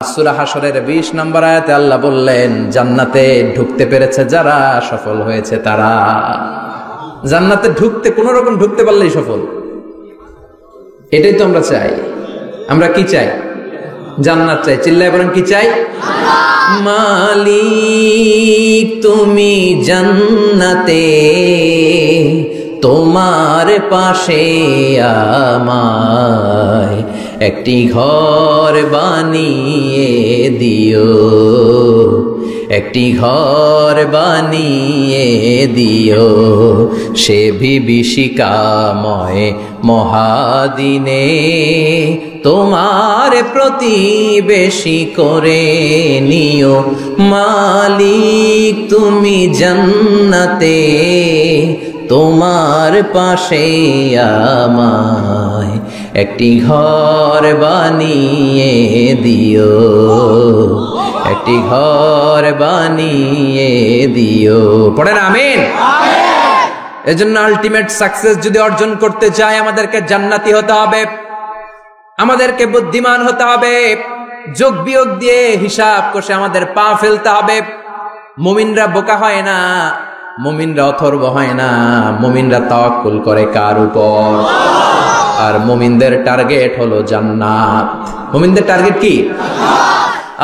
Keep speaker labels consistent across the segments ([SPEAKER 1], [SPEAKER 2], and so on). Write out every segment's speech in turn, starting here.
[SPEAKER 1] সূরা হাশরের 20 নম্বর আয়াতে আল্লাহ বললেন, জান্নাতে ঢুকতে পেরেছে যারা, সফল হয়েছে তারা। জান্নাতে ঢুকতে কোনো রকম ঢুকতে পারলেই সফল। এটাই তো আমরা চাই। আমরা কি চাই? জান্নাত চাই। চিল্লায় বলেন কি চাই? মালিক তুমি জান্নাতে, তোমার পাশে আমায় একটি ঘর বানিয়ে দিও, একটি ঘর বানিয়ে দিও, সে বিভীষিকাময় মহাদিনে তোমার প্রতিবেশী করে নিও। মালিক তুমি জান্নাতে, তোমার পাশে আমায় একটি ঘর বানিয়ে দিও, একটি ঘর বানিয়ে দিও। পড়েন আমিন। এজন্য আলটিমেট সাকসেস যদি অর্জন করতে চাই, আমাদেরকে জান্নাতি হতে হবে, আমাদেরকে বুদ্ধিমান হতে হবে, যোগ বিয়োগ দিয়ে হিসাব কষে আমাদের পা ফেলতে হবে। মুমিনরা বোকা হয় না, মুমিনরা অথর্ব হয় না, মুমিনরা তাওয়াক্কুল করে কার উপর? আর মুমিনদের টার্গেট হলো জান্নাত। মুমিনদের টার্গেট কি?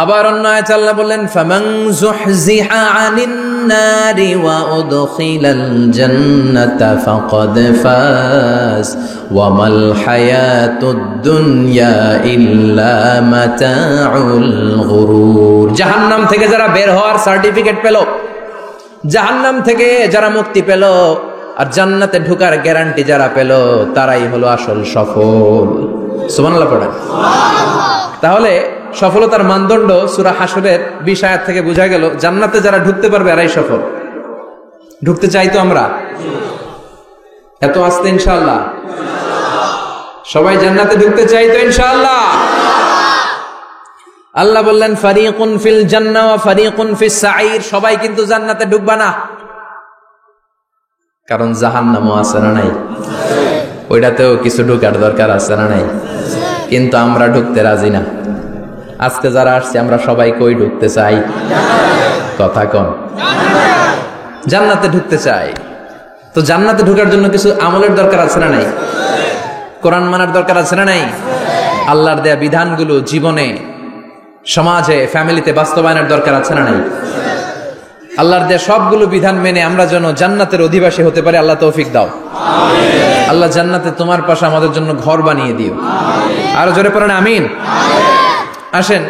[SPEAKER 1] আবার অন্য আয়াতে আল্লাহ বললেন, ফামান যুহজিহা আনিন নারি ওয়া উদখিলাল জান্নাতা ফাকাদ ফাজ ওয়া মাল হায়াতুদ দুনিয়া ইল্লা মাতাউল গুরুর। জাহান্নাম থেকে যারা বের হওয়ার সার্টিফিকেট পেল, জাহান্নাম থেকে যারা মুক্তি পেল, আর জান্নাতে ঢোকার গ্যারান্টি যারা পেল, তারাই হলো আসল সফল। সুবহানাল্লাহ পড়েন। তাহলে সফলতার মানদণ্ড সূরা হাশরের 20 আয়াত থেকে বোঝা গেল, জান্নাতে যারা ঢুকতে পারবে এরাই সফল। ঢুকতে চাই তো আমরা? এত আস্তে ইনশাআল্লাহ সবাই জান্নাতে ঢুকতে চাই তো ইনশাআল্লাহ? আল্লাহ বললেন, ফারিকুন ফিল জান্নাহ ওয়া ফারিকুন ফিস সাঈর। সবাই কিন্তু জান্নাতে ঢুকবা না, কারণ জাহান্নামও আছে না নাই? ওইটাতেও কিছু ঢোকার দরকার আছে না নাই? কিন্তু আমরা ঢুকতে রাজি না। আজকে যারা আসছে আমরা সবাই কই ঢুকতে চাই? কথা কন। জান্নাতে ঢুকতে চাই। তো জান্নাতে ঢোকার জন্য কিছু আমলের দরকার আছে না নাই? কোরআন মানার দরকার আছে না নাই? আল্লাহর দেয়া বিধানগুলো জীবনে, সমাজে, ফ্যামিলিতে বাস্তবায়নের দরকার আছে না নাই? আল্লাহর দেয়া সবগুলো বিধান মেনে আমরা যেন জান্নাতের অধিবাসী হতে পারি, আল্লাহ তৌফিক দাও। আল্লাহ জান্নাতে তোমার পাশে আমাদের জন্য ঘর বানিয়ে দিও। আরো জোরে পড়েন আমিন। আসেন,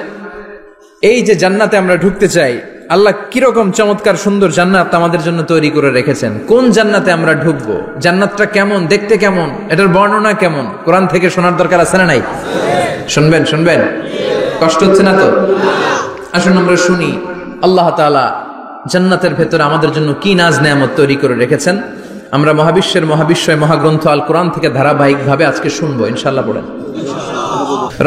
[SPEAKER 1] এই যে জান্নাতে আমরা ঢুকতে চাই, আল্লাহ কিরকম চমৎকার সুন্দর জান্নাত আমাদের জন্য তৈরি করে রেখেছেন। কোন জান্নাতে আমরা ঢুকবো, জান্নাতটা কেমন, দেখতে কেমন, এটার বর্ণনা কেমন, কোরআন থেকে শোনার দরকার আছে না নাই? শুনবেন শুনবেন, কষ্ট হচ্ছে না তো? আসুন আমরা শুনি আল্লাহ তাআলা জান্নাতের ভেতরে আমাদের জন্য কি নাজ নেয়ামত তৈরি করে রেখেছেন। আমরা মহাবিশ্বের মহাবিশ্বয় মহাগ্রন্থ আল কোরআন থেকে ধারাবাহিকভাবে আজকে শুনবো ইনশাআল্লাহ। পড়েন।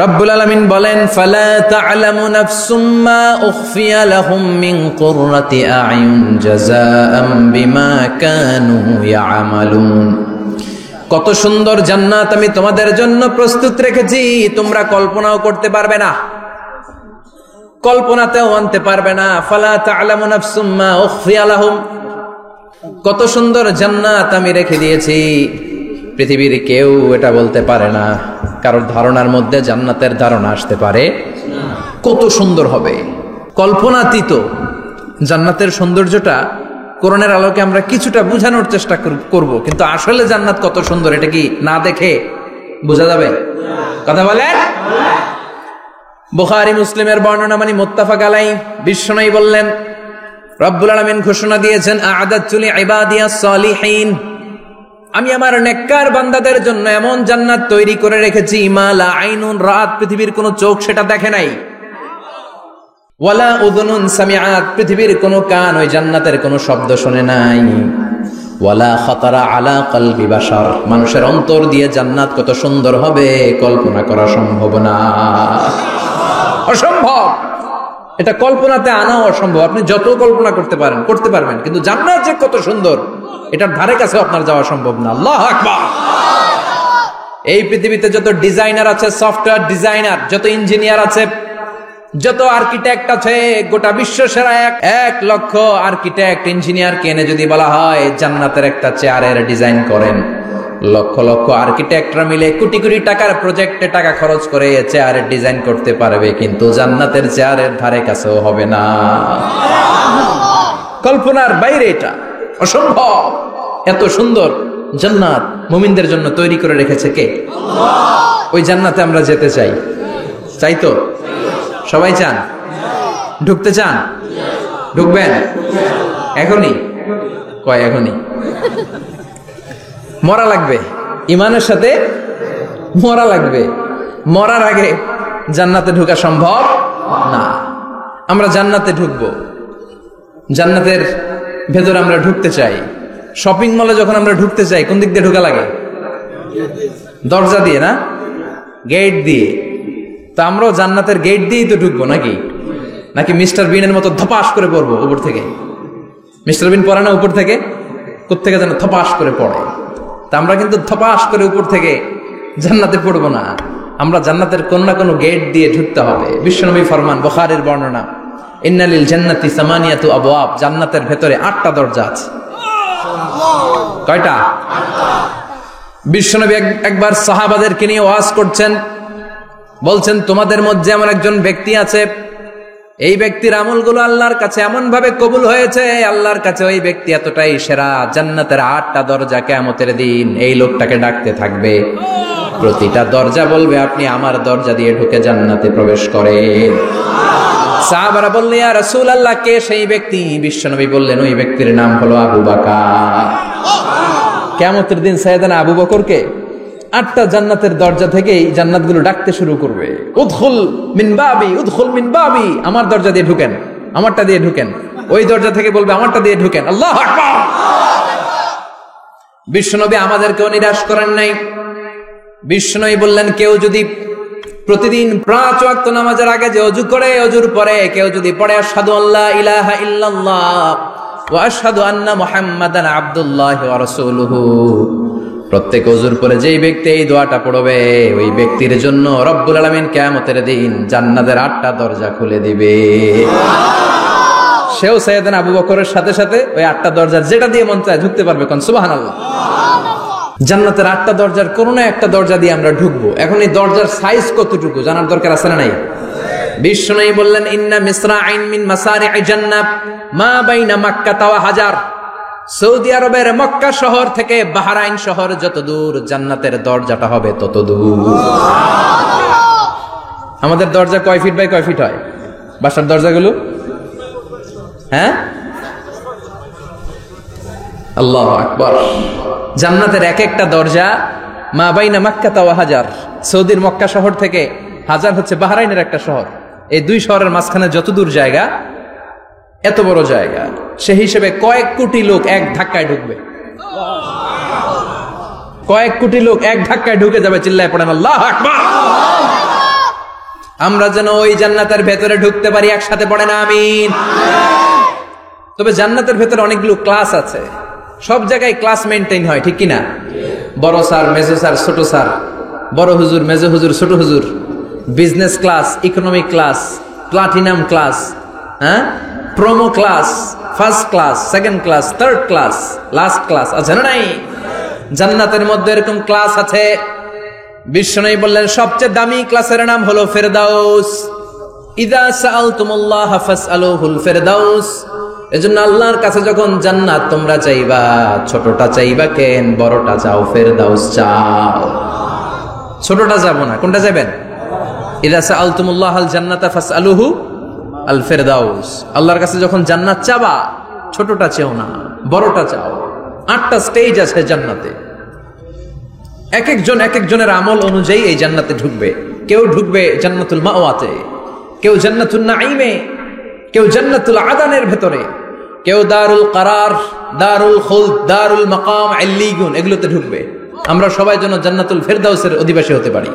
[SPEAKER 1] রব্বুল আলামিন বলেন, ফালা তা'লামু নাফসুম মা উখফিয়া লাহুম মিন কুররাতি আ'য়ুন জাযাআম বিমা কানু ইয়া'মালুন। কত সুন্দর জান্নাত আমি তোমাদের জন্য প্রস্তুত রেখেছি, তোমরা কল্পনাও করতে পারবে না, কল্পনাতেও আনতে পারবে না। ফালা তা'লামু নাফসুম মা উখফিয়া লাহুম, কত সুন্দর জান্নাত আমি রেখে দিয়েছি, পৃথিবীর কেউ এটা বলতে পারে না। কারোর ধারণার মধ্যে জান্নাতের ধারণা আসতে পারে কত সুন্দর হবে, কল্পনাতীত। জান্নাতের সৌন্দর্যটা কোরআনের আলোকে আমরা কিছুটা বোঝানোর চেষ্টা করব, কিন্তু আসলে জান্নাত কত সুন্দর এটা কি না দেখে বোঝা যাবে? কথা বলেন। বুখারী মুসলিমের বর্ণনা মানে মুত্তাফাক আলাইহি। বিশ্বনবী বললেন, রব্বুল আলামিন ঘোষণা দিয়েছেন, আ'আদাতু লিইবাদিয়াস সালিহিন, আমি আমার নেককার বান্দাদের জন্য এমন জান্নাত তৈরি করে রেখেছি, মা লা আইনুন রাত, পৃথিবীর কোন চোখ সেটা দেখে নাই, ওয়ালা উযুনুন সামিআত, পৃথিবীর কোন কান ওই জান্নাতের কোন শব্দ শুনে নাই, ওয়ালা খাতারা আলা কলবি বাশার, মানুষের অন্তর দিয়ে জান্নাত কত সুন্দর হবে কল্পনা করা সম্ভব না, অসম্ভব। এটা কল্পনাতে আনাও অসম্ভব। আপনি যত কল্পনা করতে পারবেন, কিন্তু জান্নাত যে কত সুন্দর এটার ধারে কাছে আপনার যাওয়া সম্ভব না। আল্লাহু আকবার। এই পৃথিবীতে যত ডিজাইনার আছে, সফটওয়্যার ডিজাইনার, যত ইঞ্জিনিয়ার আছে, যত আর্কিটেক্ট আছে গোটা বিশ্ব সেরা 1,00,000 আর্কিটেক্ট ইঞ্জিনিয়ারকে এনে যদি বলা হয় জান্নাতের একটা চেয়ারের ডিজাইন করেন, লক্ষ লক্ষ আর্কিটেক্টরা মিলে কোটি কোটি টাকার প্রজেক্টে টাকা খরচ করে চেয়ারের ডিজাইন করতে পারবে, কিন্তু জান্নাতের চেয়ারের ধারে কাছেও হবে না। কল্পনার বাইরে, এটা অসম্ভব। এত সুন্দর জান্নাত মুমিনদের জন্য তৈরি করে রেখেছে কে? আল্লাহ। ওই জান্নাতে আমরা যেতে চাই, চাই তো? সবাই চান? ঢুকতে চান? ঢুকবেন এখনই? কয় এখনই? মরা লাগবে, ইমানের সাথে মরা লাগবে। মরার আগে জান্নাতে ঢোকা সম্ভব না। আমরা জান্নাতে ঢুকবো, জান্নাতের ভেতরে আমরা ঢুকতে চাই। শপিং মলে যখন আমরা ঢুকতে চাই কোন দিক দিয়ে ঢোকা লাগে? দরজা দিয়ে না, গেট দিয়ে। তা আমরাও জান্নাতের গেট দিয়েই তো ঢুকবো নাকি? নাকি মিস্টার বিনের মতো ধপাস করে পড়বো উপর থেকে? মিস্টার বিন পড়ে না উপর থেকে? কোত্থেকে যেন ধপাস করে পড়ে। তা আমরা কিন্তু ধপাস করে উপর থেকে জান্নাতে পড়বো না, আমরা জান্নাতের কোন না কোনো গেট দিয়ে ঢুকতে হবে। বিশ্বনবী ফরমান, বুখারীর বর্ণনা, ইন্নালিল জান্নাতি সামানিয়াতু আবওয়াব, জান্নাতের ভেতরে 8টা দরজা আছে। কয়টা? বিশ্বনবী একবার সাহাবাদেরকে নিয়ে ওয়াজ করছেন, বলছেন তোমাদের মধ্যে এমন একজন ব্যক্তি আছে, এই ব্যক্তির আমলগুলো আল্লাহর কাছে এমন ভাবে কবুল হয়েছে, আল্লাহর কাছে ওই ব্যক্তি এতটাই সেরা, জান্নাতের 8টা দরজা কিয়ামতের দিন এই লোকটাকে ডাকতে থাকবে। প্রতিটা দরজা বলবে আপনি আমার দরজা দিয়ে ঢুকে জান্নাতে প্রবেশ করেন। সাহাবারা বললেন, ইয়া রাসূলুল্লাহ, কে সেই ব্যক্তি? বিশ্বনবী বললেন, ওই ব্যক্তির নাম হলো আবু বকর। কিয়ামতের দিন সাইয়েদনা আবু বকরকে 8টা জান্নাতের দরজা থেকেই জান্নাতগুলো ডাকতে শুরু করবে, উদখুল মিন বাবি, উদখুল মিন বাবি, আমার দরজা দিয়ে ঢুকেন, আমারটা দিয়ে ঢুকেন। ওই দরজা থেকে বলবে আমারটা দিয়ে ঢুকেন। আল্লাহু আকবার। বিশ্বনবী আমাদেরকেও নিরাশ করেন নাই। বিশ্বনবী বললেন, কেউ যদি প্রতিদিন 5 ওয়াক্ত নামাজের আগে যে ওযু করে, ওযুর পরে কেউ যদি পড়ে আশহাদু আল্লা ইলাহা ইল্লাল্লাহ ওয়া আশহাদু আন্না মুহাম্মাদান আবদুল্লাহি ওয়া রাসূলুহু, প্রত্যেক ওযুর পরে যেই ব্যক্তি এই দোয়াটা পড়বে, ওই ব্যক্তির জন্য রব্বুল আলামিন কিয়ামতের দিন জান্নাতের 8টা দরজা খুলে দিবে। সেও সাইয়েদনা আবু বকরের সাথে সাথে ওই 8টা দরজার যেটা দিয়ে মন চায় ঢুকতে পারবে। কোন সুবহানাল্লাহ। জান্নাতের 8টা দরজার কোনো না একটা দরজা দিয়ে আমরা ঢুকবো। এখন এই দরজার সাইজ কতটুকু জানার দরকার আছে না নাই? বিশ্বনবী বললেন, ইন্না মিসরাইন মিন মাসারি'i জান্নাহ মা বাইনা মাক্কা ওয়া হাজার, সৌদি আরবের মক্কা শহর থেকে বাহরাইন শহর যত দূর, জান্নাতের দরজাটা হবে তত দূর। আমাদের দরজা কয় ফিট বাই কয় ফিট হয় বাসার দরজাগুলো? হ্যাঁ, আল্লাহু আকবার। জান্নাতের এক একটা দরজা মা বাইনা মাক্কা ওয়া হাজার, সৌদির মক্কা শহর থেকে হাজার হচ্ছে বাহরাইনের একটা শহর, এই দুই শহরের মাঝখানে যত দূর জায়গা, এত বড় জায়গা, সেই হিসেবে কয়েক কোটি লোক এক ধাক্কায় ঢুকবে। কয়েক কোটি লোক এক ধাক্কায় ঢুকে যাবে। চিল্লায় পড়েন আল্লাহু আকবার। আমরা যেন ওই জান্নাতের ভেতরে ঢুকতে পারি, একসাথে পড়েন আমিন। তবে জান্নাতের ভেতরে অনেকগুলো ক্লাস আছে, সব জায়গায় ক্লাস মেনটেন হয়, ঠিক কিনা? বড় স্যার, মেজো স্যার, ছোট স্যার, বড় হুজুর, মেজো হুজুর, ছোট হুজুর, business class, economic class, platinum class, হ্যাঁ, promo class, first class, second class, third class, last class আছে না নাই? জান্নাতের মধ্যে এরকম ক্লাস আছে। বিশ্বনবী বললেন, সবচেয়ে দামি ক্লাসের নাম হলো ফেরদাউস। ইযা সাআলতুমুল্লাহ ফাসআলুহুল ফেরদাউস। এজন্য আল্লাহর কাছে যখন জান্নাত তোমরা চাইবা, ছোটটা চাইবা কেন, বড়টা চাও, ফেরদাউস চাও। ছোটটা যাবো না, কোনটা যাবেন? ইযা সাআলতুমুল্লাহ আল জান্নাতা ফাসআলুহু আল ফেরদাউস। আল্লাহর কাছে যখন জান্নাত চাবা, ছোটটা চেও না, বড়টা চাও। 8টা স্টেজ আছে জান্নাতে, এক একজনের আমল অনুযায়ী এই জান্নাতে ঢুকবে। কেউ ঢুকবে জান্নাতুল মাওয়াতে, কেউ জান্নাতুল নাঈমে, কেউ জান্নাতুল আদানের ভেতরে, কেউ দারুল কারার, দারুল খুলদ, দারুল মাকাম, ইল্লিগুন, এগুলোতে ঢুকবে। আমরা সবাই যেন জান্নাতুল ফেরদাউসের অধিবাসী হতে পারি।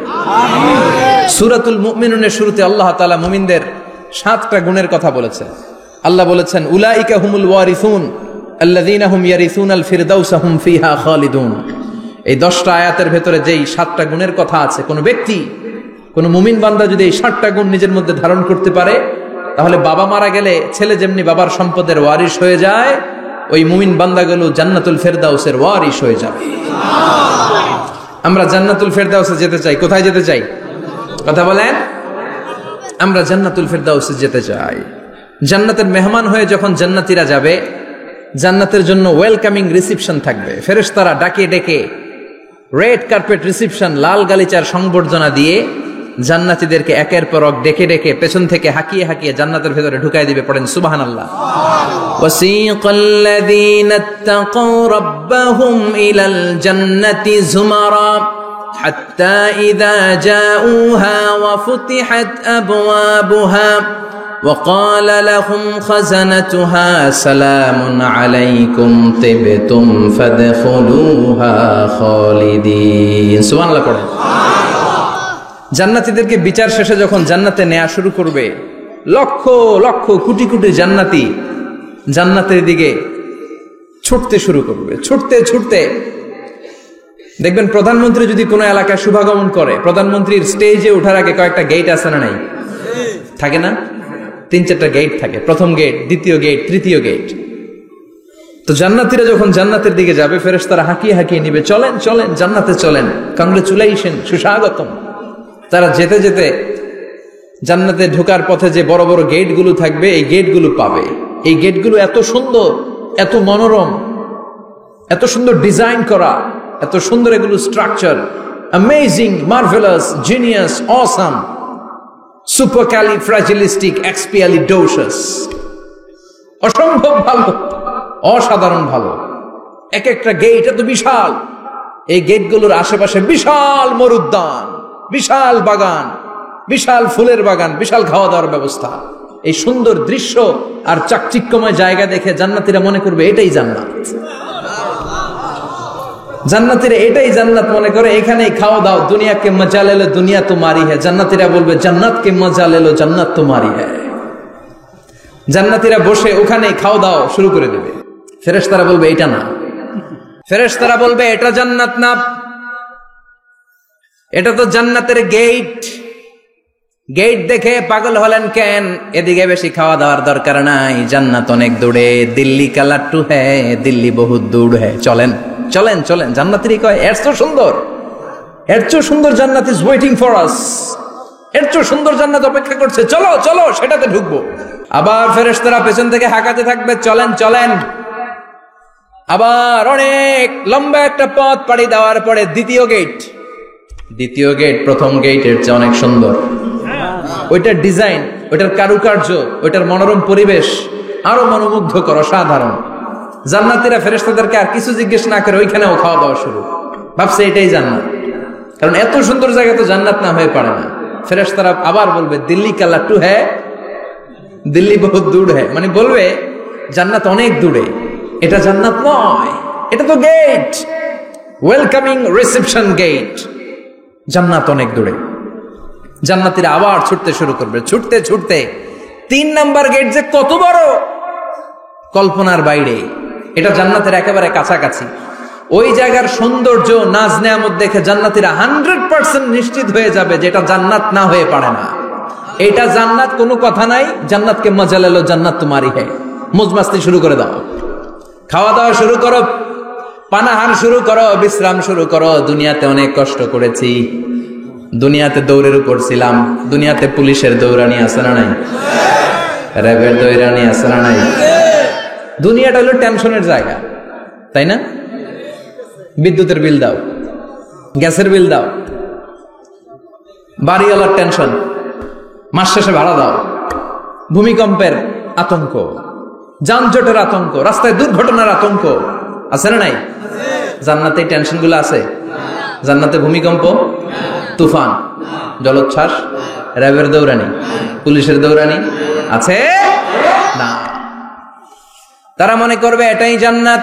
[SPEAKER 1] সূরাতুল মুমিনুনের শুরুতে আল্লাহ তাআলা মুমিনদের 7টা গুণের কথা বলেছেন। আল্লাহ বলেছেন, উলাইকা হুমুল ওয়ারিসুন আল্লাযীনা হুম ইয়ারিসুনাল ফিরদাউসা হুম ফিহা খালিদুন। এই 10টা আয়াতের ভেতরে যেই 7টা গুণের কথা আছে, কোন ব্যক্তি কোন মুমিন বান্দা যদি এই 7টা গুণ নিজের মধ্যে ধারণ করতে পারে, তাহলে বাবা মারা গেলে ছেলে যেমনি বাবার সম্পদের ওয়ারিশ হয়ে যায়, ওই মুমিন বান্দাগুলো জান্নাতুল ফেরদাউসের ওয়ারিশ হয়ে যাবে। আমরা জান্নাতুল ফেরদাউসে যেতে চাই। কোথায় যেতে চাই? কথা বলেন। আমরা জান্নাতুল ফেরদাউসে যেতে চাই। জান্নাতের মেহমান হয়ে যখন জান্নাতীরা যাবে, জান্নাতের জন্য ওয়েলকামিং রিসিপশন থাকবে। ফেরেশতারা ডাকে ডেকে রেড কার্পেট রিসিপশন, লাল গালিচার সংবর্ধনা দিয়ে জান্নাতীদেরকে একের পর এক ডেকে ডেকে পেছন থেকে হাঁকিয়ে হাঁকিয়ে জান্নাতের ভেতরে ঢুকাই দিবে। পড়েন সুবহানাল্লাহ। ওয়াসিকাল্লাযীনা ইত্তাকাউ রাব্বাহুম ইলাল জান্নাতি যুমারা হাত্তা ইযা জাউহা ওয়া ফুতিহাত আবওয়াবুহা وقال لهم خزنتها سلام عليكم طبتم فادخلوها خالدين সুবহান আল্লাহ পড়েন। জান্নাতীদেরকে বিচার শেষে যখন জান্নাতে নেওয়া শুরু করবে, লক্ষ লক্ষ কোটি কোটি জান্নাতি জান্নাতের দিকে ছুটতে শুরু করবে। ছুটতে ছুটতে দেখবেন প্রধানমন্ত্রী যদি কোনো এলাকায় শুভাগমন করে, প্রধানমন্ত্রীর স্টেজে ওঠার আগে কয়েকটা গেট আছে না নাই? থাকে না? 3-4টা গেট থাকে। প্রথম গেট, দ্বিতীয় গেট, তৃতীয় গেট। তো জান্নাতীরা যখন জান্নাতের দিকে যাবে, ফেরেশতারা হাঁকিয়ে হাঁকিয়ে নিবে, চলেন চলেন জান্নাতে চলেন, কংগ্রেচুলেশন, সুস্বাগতম। তারা যেতে যেতে জান্নাতে ঢোকার পথে যে বড় বড় গেটগুলো থাকবে, এই গেটগুলো পাবে। এই গেটগুলো এত সুন্দর, এত মনোরম, এত সুন্দর ডিজাইন করা, এত সুন্দর এগুলো structure, amazing, marvellous, genius, awesome, supercalifragilisticexpialidocious, অসম্ভব ভালো, অসাধারণ ভালো। এক একটা গেট এত বিশাল। এই গেটগুলোর আশেপাশে বিশাল মরুদ্যান, বিশাল বাগান, বিশাল ফুলের বাগান, বিশাল খাওয়া দাওয়ার ব্যবস্থা। এই সুন্দর দৃশ্য আর চাকচিক্যময় জায়গা দেখে জান্নাতীরা মনে করবে এটাই জান্নাত। জান্নাতীরা এটাই জান্নাত মনে করে, এখানেই খাওয়া দাও। দুনিয়া কে মজা লেলো দুনিয়া তোমারি হ্যায়। জান্নাতীরা বলবে জান্নাত কে মজা লেলো জান্নাত তোমারি হ্যায়। জান্নাতীরা বসে ওখানেই খাওয়া দাও শুরু করে দেবে। ফেরেশতারা বলবে এটা না, ফেরেশতারা বলবে এটা জান্নাত না, এটা তো জান্নাতের গেট। গেট দেখে পাগল হলেন কেন? এদিকে বেশি খাওয়া দাওয়ার দরকার নাই, জান্নাত অনেক দূরে। দিল্লি কা লাট্টু হ্যায়, দিল্লি বহুত দূর হ্যায়। চলেন চলেন চলেন। জান্নাতেরই কয় এর চেয়ে সুন্দর, এর চেয়ে সুন্দর জান্নাত ইজ ওয়েটিং ফর আস। এর চেয়ে সুন্দর জান্নাত অপেক্ষা করছে, চলো চলো সেটাতে ঢুকবো। আবার ফেরেশতারা পেছন থেকে হাঁকাতে থাকবে, চলেন চলেন। আবার অনেক লম্বা একটা পথ পাড়ি দেওয়ার পরে দ্বিতীয় গেট। দ্বিতীয় গেট প্রথম গেটের চেয়ে অনেক সুন্দর। ওইটার ডিজাইন, ওইটার কারুকার্য, ওইটার মনোরম পরিবেশ আরো মনোমুগ্ধকর, অসাধারণ। জান্নাতীরা ফেরেশতাদেরকে আর কিছু জিজ্ঞেস না করে ওইখানেও খাওয়া দাওয়া শুরু। ভাবছে এটাই জান্নাত, কারণ এত সুন্দর জায়গা তো জান্নাত না হয়ে পারে না। ফেরেশতারা আবার বলবে দিল্লি কা লাট্টু হ্যায়, দিল্লি বহুত দূর হ্যায়। মানে বলবে জান্নাত অনেক দূরে, এটা জান্নাত নয়, এটা তো গেট, ওয়েলকামিং রিসেপশন গেট। জান্নাত অনেক দূরে। জান্নাতীরা আবার ছুটতে শুরু করবে। ছুটতে ছুটতে 3 নাম্বার গেট যে কত বড়, কল্পনার বাইরে। এটা জান্নাতের একেবারে কাছাকাছি। ওই জায়গার সৌন্দর্য, নাজ নেয়ামত দেখে জান্নাতীরা 100% নিশ্চিত হয়ে যাবে যে এটা জান্নাত না হয়ে পারে না। এটা জান্নাত, কোনো কথা নাই। জান্নাতকে মজা লেলো জান্নাত তোমারি হ্যায়। মজমাস্তি শুরু করে দাও, খাওয়া দাওয়া শুরু করো, পানাহার শুরু করো, বিশ্রাম শুরু করো। দুনিয়াতে অনেক কষ্ট করেছি, দুনিয়াতে দৌড়ের উপর ছিলাম, দুনিয়াতে পুলিশের দৌড়ানি আছে না নাই, র্যাবের দৌড়ানি আছে না নাই। দুনিয়াটা হলো টেনশনের জায়গা, তাই না? বিদ্যুতের বিল দাও, গ্যাসের বিল দাও, বাড়িওয়ালার টেনশন, মাস শেষে ভাড়া দাও, ভূমিকম্পের আতঙ্ক, যানজটের আতঙ্ক, রাস্তায় দুর্ঘটনার আতঙ্ক আছে না নাই? জান্নাতে এই টেনশন গুলো আছে? জান্নাতে ভূমিকম্প, তুফান, জলোচ্ছ্বাস, র্যাবের দৌড়ানি, পুলিশের দৌড়ানি আছে না। তারা মনে করবে এটাই জান্নাত।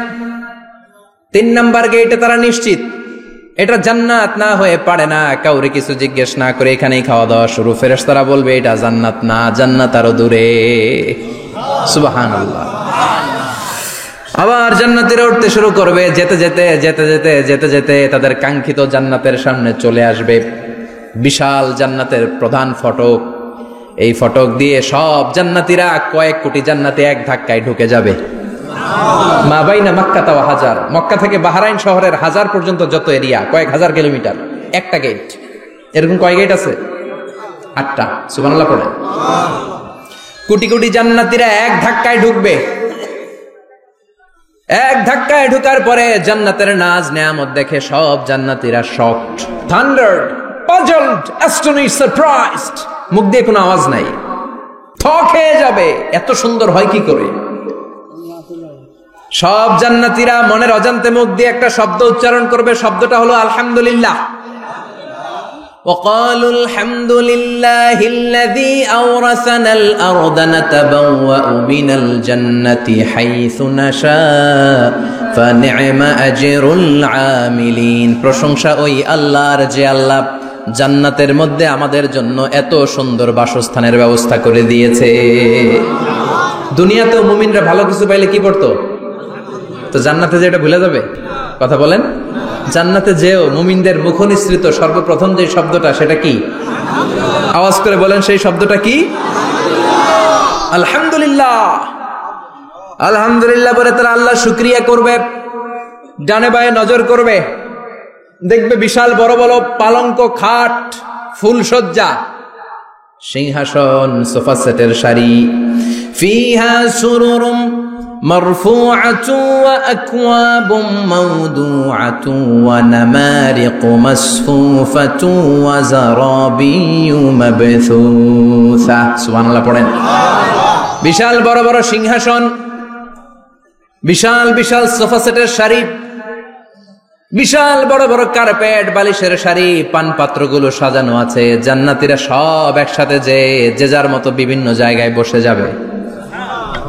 [SPEAKER 1] 3 নাম্বার গেটে তারা নিশ্চিত এটা জান্নাত না হয়ে পারে না। কাউরে কিছু জিজ্ঞেস না করে এখানেই খাওয়া দাওয়া শুরু। ফেরেশতারা বলবে এটা জান্নাত না, জান্নাত আরো দূরে। সুবহানাল্লাহ। আবার জান্নাতীরা উঠতে শুরু করবে। যেতে যেতে যেতে যেতে যেতে যেতে তাদের কাঙ্ক্ষিত জান্নাতের সামনে চলে আসবে। বিশাল জান্নাতের প্রধান ফটক। এই ফটক দিয়ে সব জান্নাতীরা, কয়েক কোটি জান্নাতে এক ধাক্কায় ঢুকে যাবে। মা বাইনা মক্কা ওয়া হাজার, মক্কা থেকে বাহরাইন শহরের হাজার পর্যন্ত যত এরিয়া, কয়েক হাজার কিলোমিটার, একটা গেট। এরকম কয় গেট আছে? 8টা। সুবহানাল্লাহ পড়ে। কোটি কোটি জান্নাতীরা এক ধাক্কায় ঢুকবে। এক ধাক্কায় ঢুকার পরে জান্নাতের নাজ নেয়ামত দেখে সব জান্নাতীরা শকড, থান্ডার্ড, পাজলড, অ্যাস্টনিশড, সারপ্রাইজড। মুখ দিয়ে কোনো আওয়াজ নাই, থক হয়ে যাবে, এত সুন্দর হয় কি করে। সব জান্নাতীরা মনের অজান্তে মুখ দিয়ে একটা শব্দ উচ্চারণ করবে, শব্দটা হলো আলহামদুলিল্লাহ। وقالوا الحمد لله الذي أورثنا الأرض نتبوأ من الجنة حيث نشاء فنعم أجر العاملين। প্রশংসা ওই আল্লাহর যে আল্লাহ জান্নাতের মধ্যে আমাদের জন্য এত সুন্দর বাসস্থানের ব্যবস্থা করে দিয়েছে। দুনিয়াতেও মুমিনরা ভালো কিছু পাইলে কি করতো? তো জান্নাতে যে এটা ভুলে যাবে? কথা বলেন। জান্নাতে যেও মুমিনদের মুখ নিঃসৃত সর্বপ্রথম যে শব্দটা, সেটা কি? আওয়াজ করে বলেন, সেই শব্দটা কি? আলহামদুলিল্লাহ। আলহামদুলিল্লাহ বলে তারা আল্লাহ শুকরিয়া করবে, ডানে বায়ে নজর করবে, দেখবে বিশাল বড় বড় পালঙ্ক, খাট, ফুলসজ্জা, সিংহাসন, সোফা সেটের সারি। ফিহা সুরুরুম মারফুআতু ওয়া আকওয়াবুম মাওদুআতু ওয়া নামারিকু মাসফুফাতু ওয়া যারাবিয়্যু মাবথুসা। সুবহানাল্লাহ পড়েন। বিশাল বড় বড় সিংহাসন, বিশাল বিশাল সোফা সেটের সারি, বিশাল বড় বড় কার্পেট, বালিশের সারি, পান পাত্রগুলো সাজানো আছে। জান্নাতীরা সব একসাথে যে যার মতো বিভিন্ন জায়গায় বসে যাবে।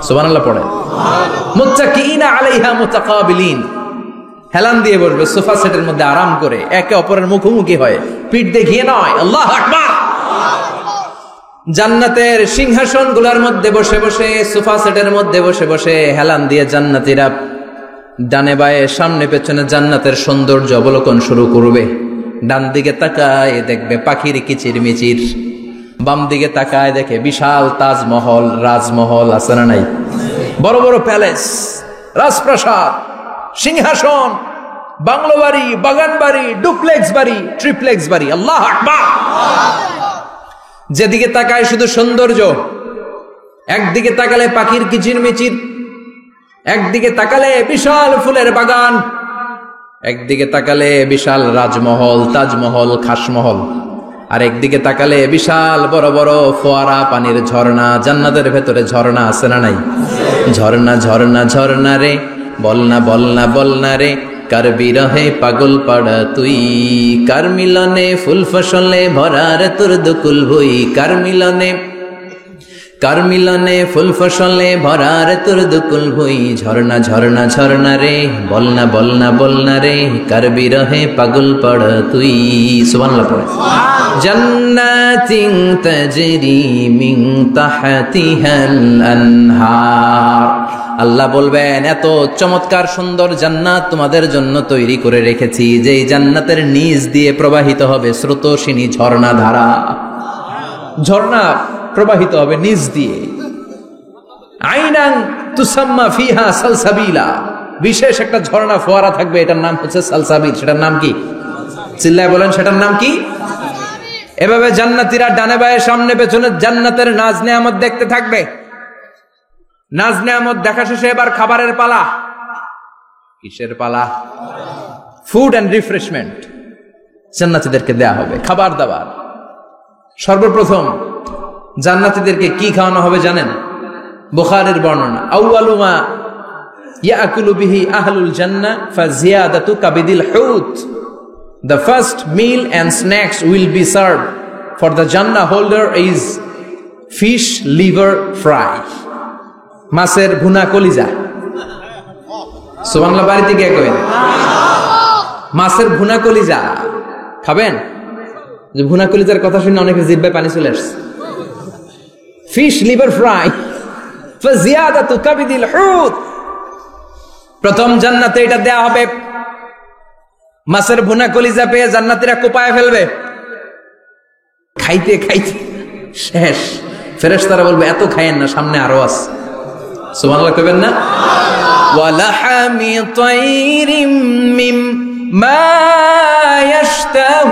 [SPEAKER 1] সুবহানাল্লাহ পড়ে। মুত্তাকিইনা আলাইহা মুতাকাবিলিন, হেলান দিয়ে বসবে সোফা সেটের মধ্যে আরাম করে, একে অপরের মুখোমুখি হয়ে, পিঠ দেখিয়ে নয়। আল্লাহু আকবার। জান্নাতের সিংহাসনগুলোর মধ্যে বসে বসে, সোফা সেটের মধ্যে বসে বসে হেলান দিয়ে জান্নাতীরা ডানে বায়ে সামনে পেছনে জান্নাতের সৌন্দর্য অবলোকন শুরু করবে। ডান দিকে তাকায় দেখবে পাখির কিচির মিচির, বাম দিকে তাকায় দেখে বিশাল তাজমহল, রাজমহল আছে না নাই? বড় বড় প্যালেস, রাজপ্রাসাদ, সিংহাসন, বাংলো বাড়ি, বাগান বাড়ি, ডুপ্লেক্স বাড়ি, ট্রিপ্লেক্স বাড়ি। আল্লাহু আকবার। যেদিকে তাকায় শুধু সৌন্দর্য। একদিকে তাকালে পাখির কিচির মিচির, একদিকে তাকালে বিশাল ফুলের বাগান, একদিকে তাকালে বিশাল রাজমহল, তাজমহল, খাসমহল, আর একদিকে তাকালে বিশাল বড় বড় ফোয়ারা, পানির ঝর্ণা। জান্নাতের ভেতরে ঝর্ণা আছে না নাই? ঝর্ণা ঝর্ণা ঝর্ণা রে, বলনা বলনা বলনা রে, কার বিরহে পাগল পাড়া তুই, কার মিলনে ফুল ফসলে ভরা রে তোর দুকুল ভুই, কার মিলনে ফুল ফসলে ভরা রে তোর দুকুল ভুই। ঝর্ণা ঝর্ণা ঝর্ণা রে, বলনা বলনা বলনা রে, কার বিরহে পাগল পাড়া তুই। সুবহানাল্লাহ পড়ে। জান্নাতিন তাজরি মিন তাহতিহাল আনহার। আল্লাহ বলবেন, এত চমৎকার সুন্দর জান্নাত তোমাদের জন্য তৈরি করে রেখেছি, যেই জান্নাতের নিচ দিয়ে প্রবাহিত হবে স্রোতস্বিনী ঝর্ণা ধারা। ঝর্ণা প্রবাহিত হবে নিচ দিয়ে। আইনান তুসাম্মা ফিহা সালসাবিলা, বিশেষ একটা ঝর্ণা ফোয়ারা থাকবে, এটার নাম হচ্ছে সালসাবিল। সেটার নাম কি? চিল্লায় বলেন, সেটার নাম কি? এভাবে জান্নাতীরা ডানে বায়ে সামনে পেছনে জান্নাতের নাজ নেয়ামত দেখতে থাকবে। নাজ নেয়ামত দেখা শেষে এবার খাবারের পালা। কিসের পালা? ফুড এন্ড রিফ্রেশমেন্ট জান্নাতীদেরকে দেয়া হবে, খাবার দাবার। সর্বপ্রথম জান্নাতীদেরকে কি খাওয়ানো হবে জানেন? বুখারীর বর্ণনা, আউয়ালু মা ইয়াকুলু বিহি আহলুল জান্নাহ ফাজিয়াদাতু কাবিদিল হুত। The first meal and snacks will be served for the Jannah holder is fish liver fry, মাছের ভুনা কলিজা। সুবহানাল্লাহ, বাড়িতে গিয়ে কইবেন মাছের ভুনা কলিজা খাবেন। যে ভুনা কলিজার কথা শুনে অনেকের জিহ্বায় পানি চলে আসছে। ফিশ লিভার ফ্রাই ফাজিয়াদাতু কাবিদিল হুত, প্রথম জান্নাতে এটা দেয়া হবে। মাছের ভুনা কলিজা পেয়ে জান্নাতীরা কোপায় ফেলবে। খাইতে খাইতে শেষ। ফেরেশতারা বলবে এত খাইয়েন না, সামনে আরো আছে। সুবহানাল্লাহ কইবেন না? ওয়ালাহামি তাইরিম মিম্মা ইয়াশতাহুন,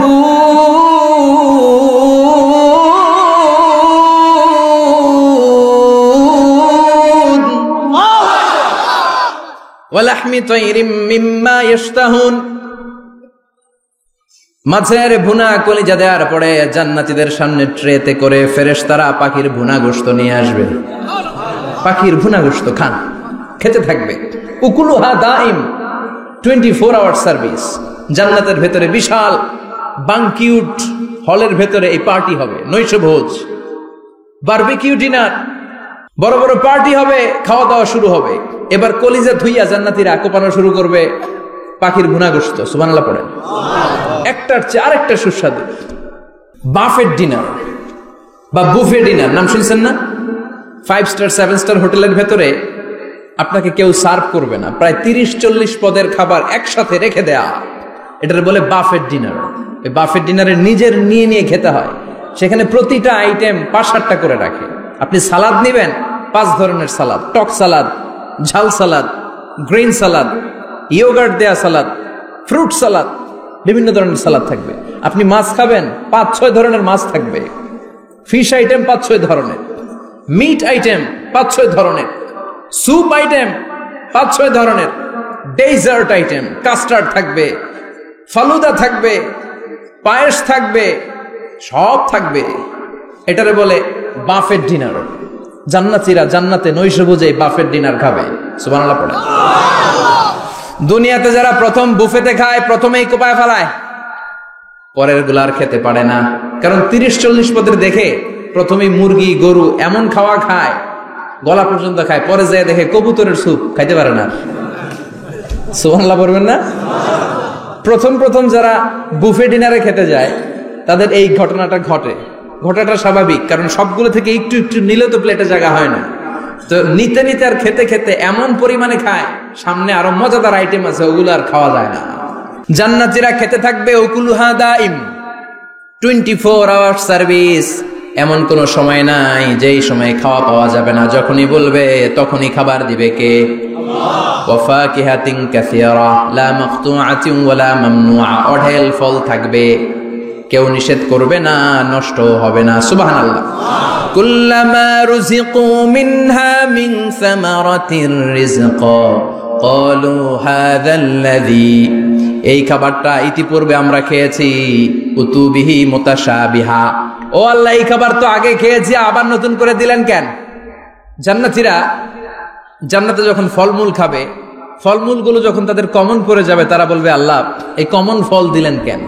[SPEAKER 1] ওয়ালাহমি তাইরিম মিম্মা ইয়াশতাহুন। মাছের ভুনা কলিজা দেওয়ার পরে জান্নাতীদের সামনে ট্রেতে করে ফেরেশতারা পাখির ভুনা গোশত নিয়ে আসবে। পাখির ভুনা গোশত খান, খেতে থাকবে। উকুলুহা দাইম, 24 আওয়ার সার্ভিস। জান্নাতের ভেতরে বিশাল বানকিউট হলের ভেতরে এই পার্টি হবে, নৈশভোজ, বারবিকিউ ডিনার, বড় বড় পার্টি হবে, খাওয়া দাওয়া শুরু হবে। এবার কলিজা ধুইয়া জান্নাতীরা কোপানো শুরু করবে পাখির ভুনা গোশত। সুবহানাল্লাহ পড়েন। একটার চেয়ে আরেকটা সুস্বাদু। বাফেট ডিনার বা বুফে ডিনার নাম শুনছেন না? 5 স্টার 7 স্টার হোটেলের ভেতরে আপনাকে কেউ সার্ভ করবে না, প্রায় 30-40 পদের খাবার একসাথে রেখে দেয়া, এটার বলে বাফেট ডিনার। এই বাফেট ডিনারে নিজের নিয়ে নিয়ে খেতে হয়। সেখানে প্রতিটা আইটেম 5-8টা করে রাখে। আপনি সালাদ নেবেন, 5 ধরনের সালাদ, টক সালাদ, ঝাল সালাদ, গ্রিন সালাদ, ইয়োগার্ট দেয়া সালাদ, ফ্রুট সালাদ, বিভিন্ন ধরনের সালাদ থাকবে। আপনি মাছ খাবেন, 5-6 ধরনের মাছ থাকবে। ফিশ আইটেম 5-6 ধরনের, মিট আইটেম 5-6 ধরনের, স্যুপ আইটেম 5-6 ধরনের, ডেজার্ট আইটেম, কাস্টার্ড থাকবে, ফালুদা থাকবে, পায়েস থাকবে, সব থাকবে। এটারে বলে বাফেট ডিনার। জান্নাতীরা জান্নাতে নৈশভোজে বাফেট ডিনার খাবে। সুবহানাল্লাহ পড়ে। দুনিয়াতে যারা প্রথম বুফেতে খায়, প্রথমেই কোপায় ফেলায়, পরের গুলার খেতে পারে না। কারণ 30-40 পদের দেখে প্রথমেই মুরগি গরু এমন খাওয়া খায়, গলা পর্যন্ত খায়, পরে যায় দেখে কবুতরের স্যুপ খাইতে পারে না। সুবহানাল্লাহ পড়বেন না? প্রথম প্রথম যারা বুফে ডিনারে খেতে যায় তাদের এই ঘটনাটা ঘটে। ঘটাটা স্বাভাবিক, কারণ সবগুলো থেকে একটু একটু নিলে তো প্লেটে জায়গা হয় না। তো নিতে নিতে আর খেতে খেতে এমন পরিমাণে খায়, সামনে আরো মজাদার আইটেম আছে, ওগুলো আর খাওয়া যায় না। জান্নাতীরা খেতে থাকবে উকুলুহা দাইম, 24 আওয়ার সার্ভিস। এমন কোন সময় নাই যেই সময় খাওয়া পাওয়া যাবে না। যখনই বলবে তখনই খাবার দিবে কে? আল্লাহ। ওয়া ফাকিহাতিন কাসীরা লা মাকতুআতিন ওয়া লা মামনুআ, অঢেল ফল থাকবে, কেউ নিষেধ করবে না, নষ্ট হবে না। সুবহানাল্লাহ। কুল্লামা রুজিকু মিনহা মিন সামারাতির রিজকা ক্বালু হাযাল্লাযী, এই খাবারটা ইতিপূর্বে আমরা খেয়েছি, উতুবিহি মুতাশাবিহা, ও আল্লাহ এই খাবার তো আগে খেয়েছি, আবার নতুন করে দিলেন কেন? জান্নাতীরা জান্নাতে যখন ফলমূল খাবে, ফলমূলগুলো যখন তাদের কমন পড়ে যাবে, তারা বলবে আল্লাহ এই কমন ফল দিলেন কেন?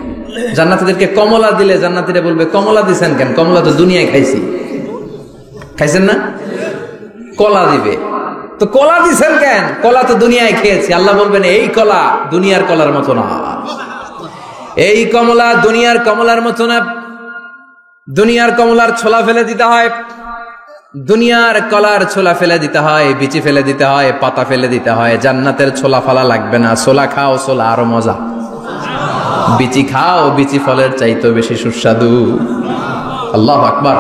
[SPEAKER 1] জান্নাতীদেরকে কমলা দিলে জান্নাতীরা বলবে কমলা দিছেন কেন? কমলা তো দুনিয়ায় খাইছি। খাইছেন না? কলা দিবে, তো কলা দিছেন কেন? কলা তো দুনিয়ায় খেয়েছি। আল্লাহ বলবেন এই কলা দুনিয়ার কলার মতো না, এই কমলা দুনিয়ার কমলার মতো না। দুনিয়ার কমলার ছোলা ফেলে দিতে হয়, দুনিয়ার কলার ছোলা ফেলে দিতে হয়, বিচি ফেলে দিতে হয়, পাতা ফেলে দিতে হয়। জান্নাতের ছোলা ফালা লাগবে না, ছোলা খাও, ছোলা আরো মজা। বিচি খাও, বিচি ফলের চাইতে বেশি সুস্বাদু। আল্লাহু আকবার।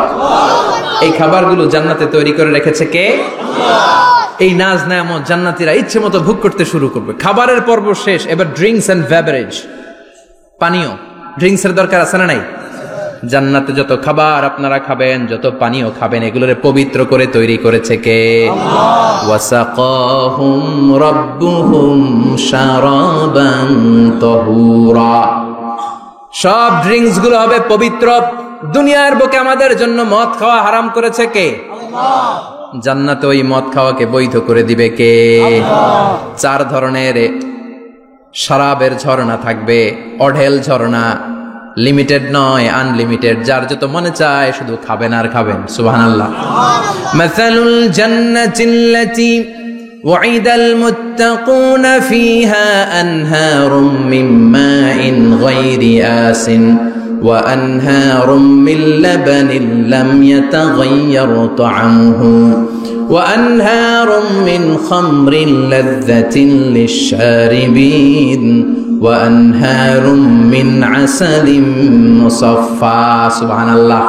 [SPEAKER 1] এই খাবারগুলো জান্নাতে তৈরি করে রেখেছে কে? এই নাজ নেয়ামত জান্নাতীরা ইচ্ছে মতো ভোগ করতে শুরু করবে। খাবারের পর্ব শেষ, এবার ড্রিঙ্কস এন্ড বেভারেজ, পানীয়। ড্রিঙ্কস এর দরকার আছে না নাই? জান্নাতে যত খাবার আপনারা খাবেন, যত পানীয় খাবেন, এগুলোরে পবিত্র করে তৈরি করেছে কে? আল্লাহ। ওয়াসাকাহুম রাব্বুহুম শারাবান তাহুরা, সব ড্রিঙ্কস গুলো হবে পবিত্র। দুনিয়ার বুকে আমাদের জন্য মদ খাওয়া হারাম করেছে কে? আল্লাহ। জান্নাতে ওই মদ খাওয়াকে বৈধ করে দিবে কে? আল্লাহ। 4 ধরনের শরাবের ঝর্ণা থাকবে, অঢেল ঝর্ণা, লিমিটেড নয়, আনলিমিটেড। যার যত মনে চায় শুধু খাবেন আর খাবেন। সুবহানাল্লাহ। মাসালুল জান্নাতিল্লাতী ওয়াইদাল মুত্তাকুনা ফিহা আনহারুম মিন মাইন গায়রি আসিন ওয়া আনহারুম মিন লাবানিন লাম ইয়াতাগায়্যার তা'আমুহু ওয়া আনহারুম মিন খামরিন লাযযাতিন লিশ-শারিবিন ওয়া আনহারুম মিন আসালিম মুসাফফা। সুবহানাল্লাহ।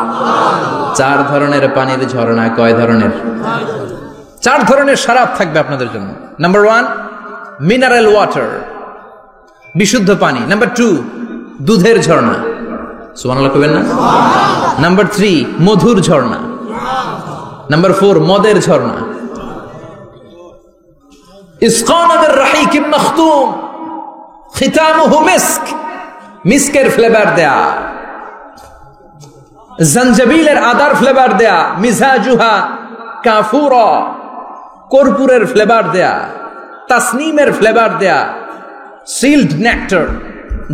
[SPEAKER 1] 4 ধরনের পানির ঝর্ণা। কয় ধরনের? 4 ধরনের শরাব থাকবে আপনাদের জন্য। নাম্বার 1 মিনারেল ওয়াটার, বিশুদ্ধ পানি। নাম্বার 2 দুধের ঝর্ণা। সুবহানাল্লাহ কইবেন না? নাম্বার 3 মধুর ঝর্ণা। নাম্বার 4 মদের ঝর্ণা। ইসকানা বির রাহিকিম মাখতুম খিতামুহু মিস্ক, মিস্কের ফ্লেভার দেয়া, জঞ্জাবিলের আদার ফ্লেভার দেয়া, মিজাজুহা কাফুরা, কর্পূরের ফ্লেভার দেয়া, তাসনিমের ফ্লেভার দেয়া, সিল্ড নেক্টার,